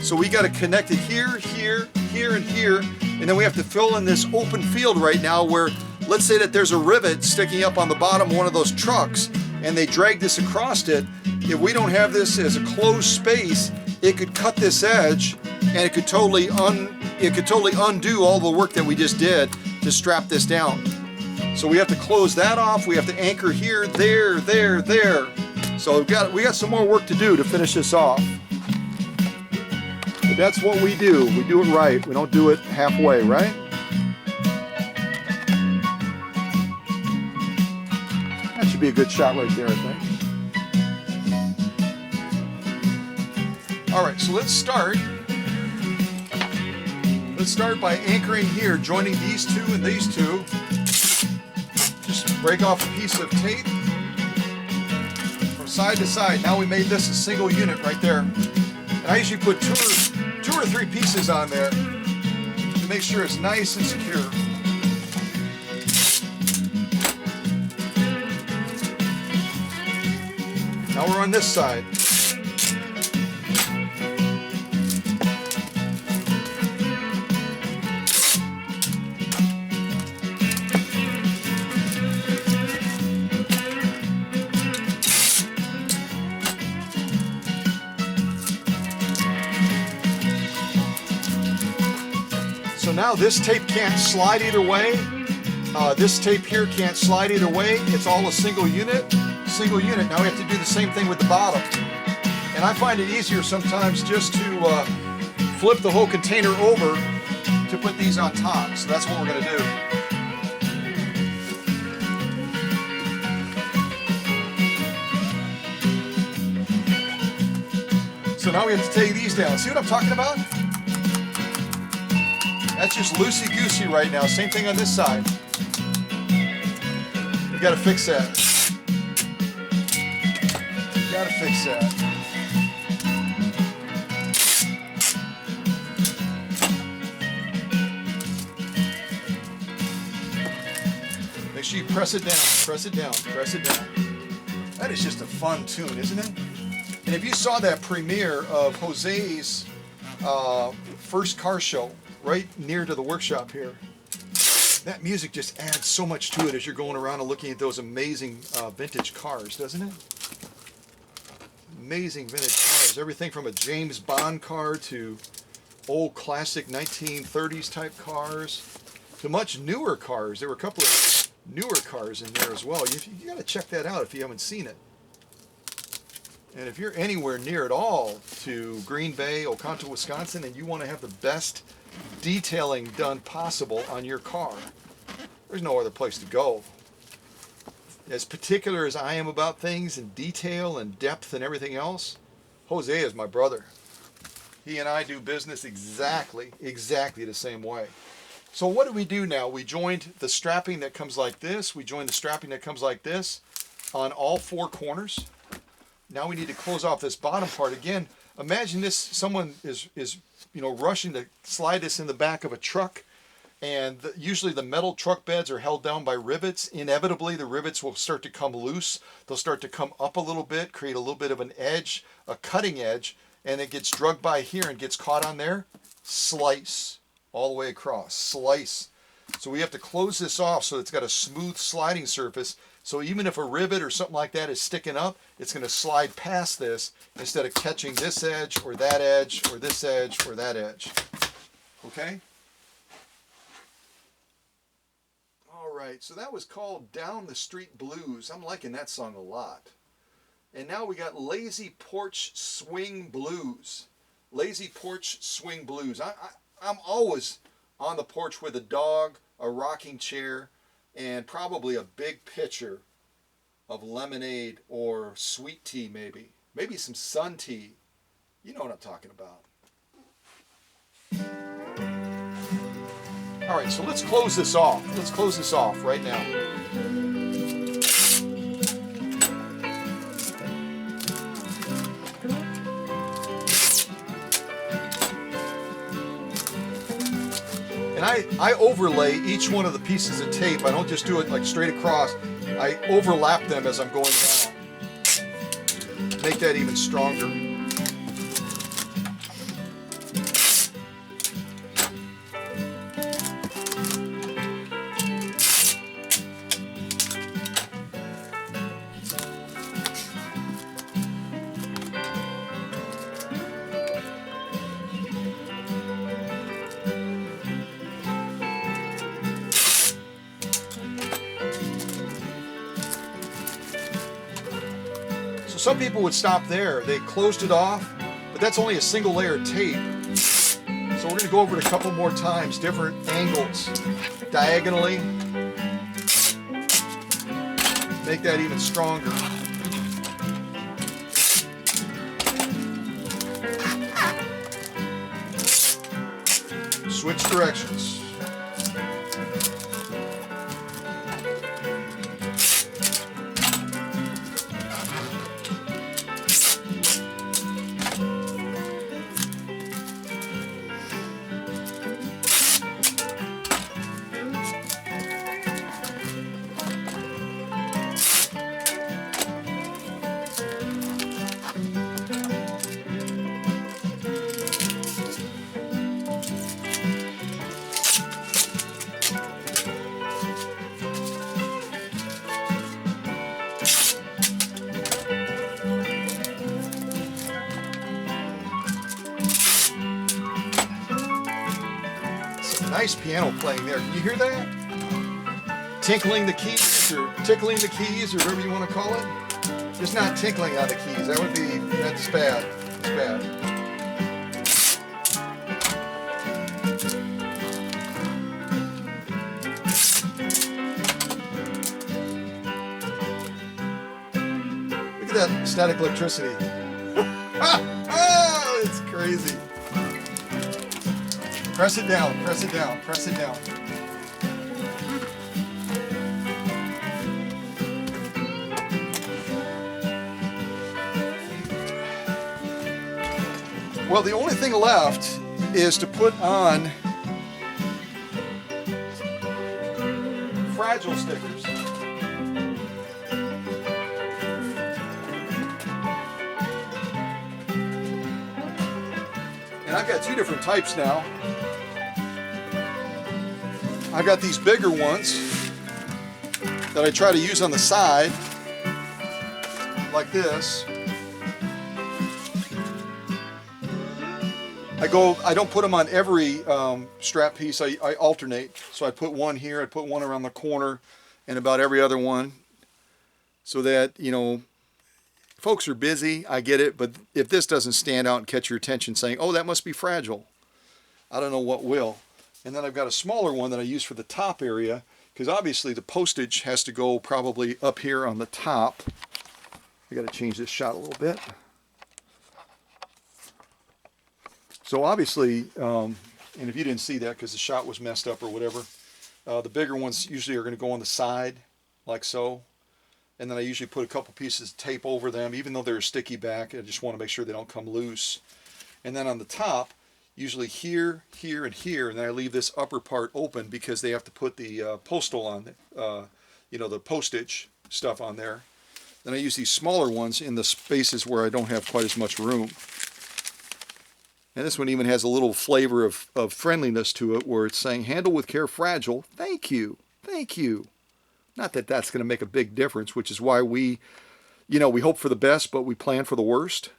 So we got to connect it here, here, here, and here. And then we have to fill in this open field right now where, let's say that there's a rivet sticking up on the bottom of one of those trucks and they drag this across it. If we don't have this as a closed space, it could cut this edge, and it could totally undo all the work that we just did to strap this down. So we have to close that off. We have to anchor here, there, there, there. So we got some more work to do to finish this off. But that's what we do. We do it right. We don't do it halfway, right? That should be a good shot right there, I think. All right, so let's start. Let's start by anchoring here, joining these two and these two. Just break off a piece of tape from side to side. Now we made this a single unit right there. And I usually put two or three pieces on there to make sure it's nice and secure. Now we're on this side. So now this tape can't slide either way. This tape here can't slide either way. It's all a single unit. Now we have to do the same thing with the bottom. And I find it easier sometimes just to flip the whole container over to put these on top. So that's what we're going to do. So now we have to take these down. See what I'm talking about? That's just loosey-goosey right now. Same thing on this side. You gotta fix that. You gotta fix that. Make sure you press it down, press it down, press it down. That is just a fun tune, isn't it? And if you saw that premiere of Jose's first car show right near to the workshop here, that music just adds so much to it as you're going around and looking at those amazing vintage cars, doesn't it? Amazing vintage cars. Everything from a James Bond car to old classic 1930s type cars to much newer cars. There were a couple of newer cars in there as well. You got to check that out if you haven't seen it. And if you're anywhere near at all to Green Bay, Oconto, Wisconsin, and you want to have the best detailing done possible on your car, there's no other place to go. As particular as I am about things and detail and depth and everything else, Jose is my brother. He and I do business exactly the same way. So what do we do now? We joined the strapping that comes like this. We joined the strapping that comes like this on all four corners. Now we need to close off this bottom part. Again, imagine this, someone is rushing to slide this in the back of a truck, and usually the metal truck beds are held down by rivets. Inevitably, the rivets will start to come loose. They'll start to come up a little bit, create a little bit of an edge, a cutting edge, and it gets drugged by here and gets caught on there. Slice all the way across, slice. So we have to close this off so it's got a smooth sliding surface. So even if a rivet or something like that is sticking up, it's going to slide past this instead of catching this edge or that edge or this edge or that edge. Okay? All right, so that was called Down the Street Blues. I'm liking that song a lot. And now we got Lazy Porch Swing Blues. Lazy Porch Swing Blues. I'm always on the porch with a dog, a rocking chair, and probably a big pitcher of lemonade or sweet tea maybe. Maybe some sun tea. You know what I'm talking about. All right, so let's close this off. Let's close this off right now. And I overlay each one of the pieces of tape. I don't just do it like straight across. I overlap them as I'm going down. Make that even stronger. Some people would stop there. They closed it off, but that's only a single layer of tape. So we're going to go over it a couple more times, different angles, diagonally. Make that even stronger. Switch directions. Nice piano playing there. Can you hear that? Tinkling the keys or tickling the keys or whatever you want to call it. Just not tinkling on the keys. That's bad. That's bad. Look at that static electricity. Oh, it's crazy. Press it down, press it down, press it down. Well, the only thing left is to put on fragile stickers. And I've got two different types now. I've got these bigger ones that I try to use on the side, like this. I don't put them on every strap piece. I alternate. So I put one here, I put one around the corner, and about every other one, so that, you know, folks are busy, I get it, but if this doesn't stand out and catch your attention saying, oh, that must be fragile, I don't know what will. And then I've got a smaller one that I use for the top area, because obviously the postage has to go probably up here on the top. I got to change this shot a little bit. So obviously, and if you didn't see that because the shot was messed up or whatever, the bigger ones usually are going to go on the side, like so. And then I usually put a couple pieces of tape over them, even though they're a sticky back. I just want to make sure they don't come loose. And then on the top, usually here, here, and here, and then I leave this upper part open because they have to put the postal on, you know, the postage stuff on there. Then I use these smaller ones in the spaces where I don't have quite as much room. And this one even has a little flavor of friendliness to it, where it's saying, handle with care, fragile, thank you, thank you. Not that that's going to make a big difference, which is why we, you know, we hope for the best, but we plan for the worst.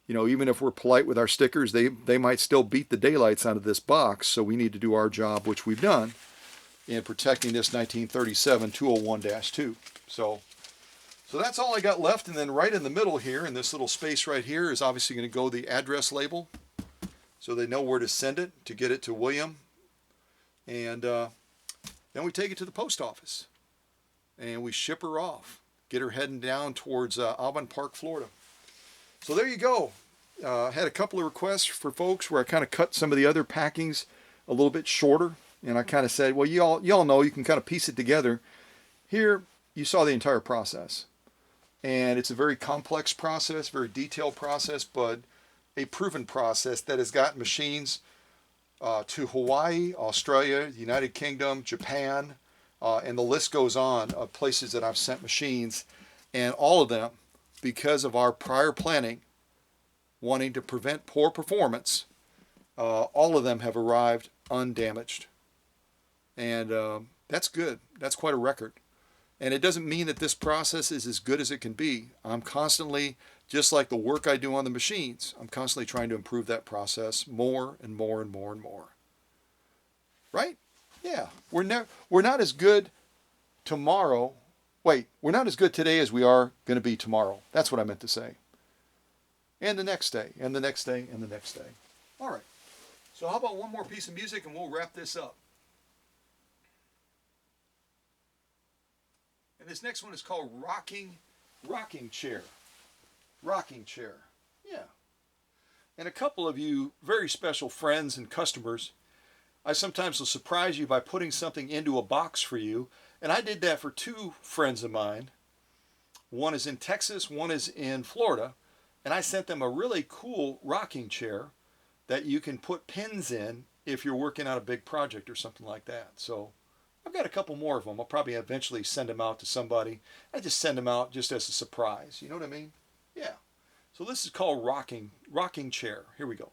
You know, even if we're polite with our stickers, they might still beat the daylights out of this box, so we need to do our job, which we've done, in protecting this 1937 201-2. So that's all I got left, and then right in the middle here, in this little space right here, is obviously going to go the address label, so they know where to send it to get it to William. And then we take it to the post office, and we ship her off, get her heading down towards Alvin Park, Florida. So there you go. Had a couple of requests for folks where I kind of cut some of the other packings a little bit shorter, and I kind of said, well, y'all know, you can kind of piece it together. Here, you saw the entire process. And it's a very complex process, very detailed process, but a proven process that has gotten machines to Hawaii, Australia, the United Kingdom, Japan, and the list goes on of places that I've sent machines. And all of them, because of our prior planning, wanting to prevent poor performance, all of them have arrived undamaged. And that's good. That's quite a record. And it doesn't mean that this process is as good as it can be. I'm constantly, just like the work I do on the machines, I'm constantly trying to improve that process more and more and more and more. Right? Yeah. We're not as good tomorrow. Wait, we're not as good today as we are going to be tomorrow. That's what I meant to say. And the next day, and the next day, and the next day. All right. So how about one more piece of music and we'll wrap this up. And this next one is called Rocking Chair. Rocking Chair. Yeah. And a couple of you very special friends and customers, I sometimes will surprise you by putting something into a box for you. And I did that for two friends of mine. One is in Texas, one is in Florida. And I sent them a really cool rocking chair that you can put pins in if you're working on a big project or something like that. So I've got a couple more of them. I'll probably eventually send them out to somebody. I just send them out just as a surprise. You know what I mean? Yeah. So this is called Rocking Chair. Here we go.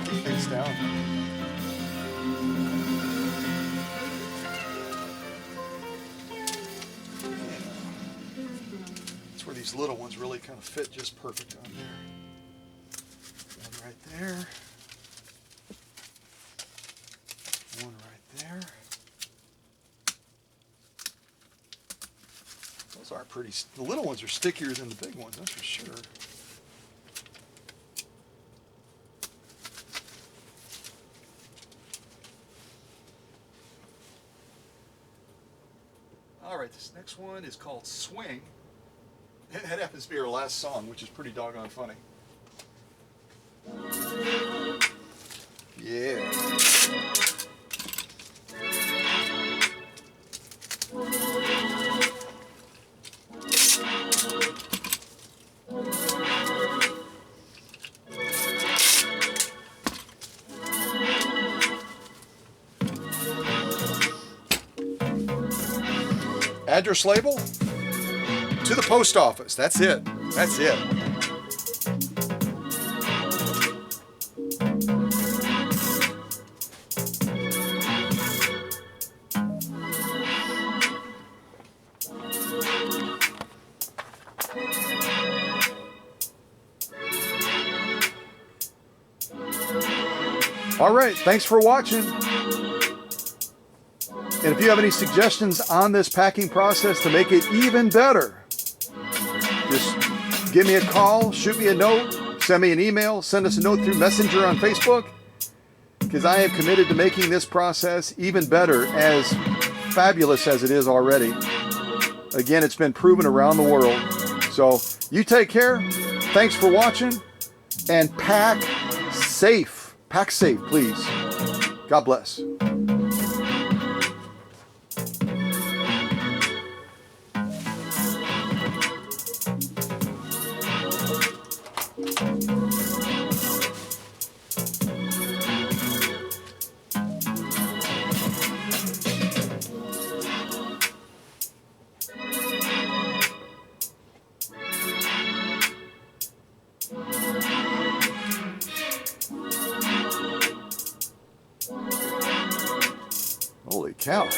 Face down. That's where these little ones really kind of fit just perfect on there. One right there. One right there. Those are pretty, the little ones are stickier than the big ones, that's for sure. All right, this next one is called Swing. That happens to be our last song, which is pretty doggone funny. Yeah. Address label to the post office. That's it. That's it. All right, thanks for watching. And if you have any suggestions on this packing process to make it even better, just give me a call, shoot me a note, send me an email, send us a note through Messenger on Facebook, because I am committed to making this process even better, as fabulous as it is already. Again, it's been proven around the world. So you take care. Thanks for watching, and pack safe. Pack safe, please. God bless. Holy cow.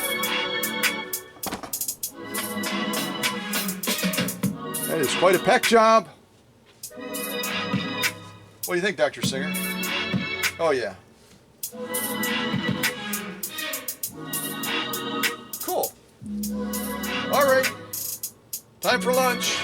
That is quite a pack job. What do you think, Dr. Singer? Oh, yeah. Cool. All right. Time for lunch.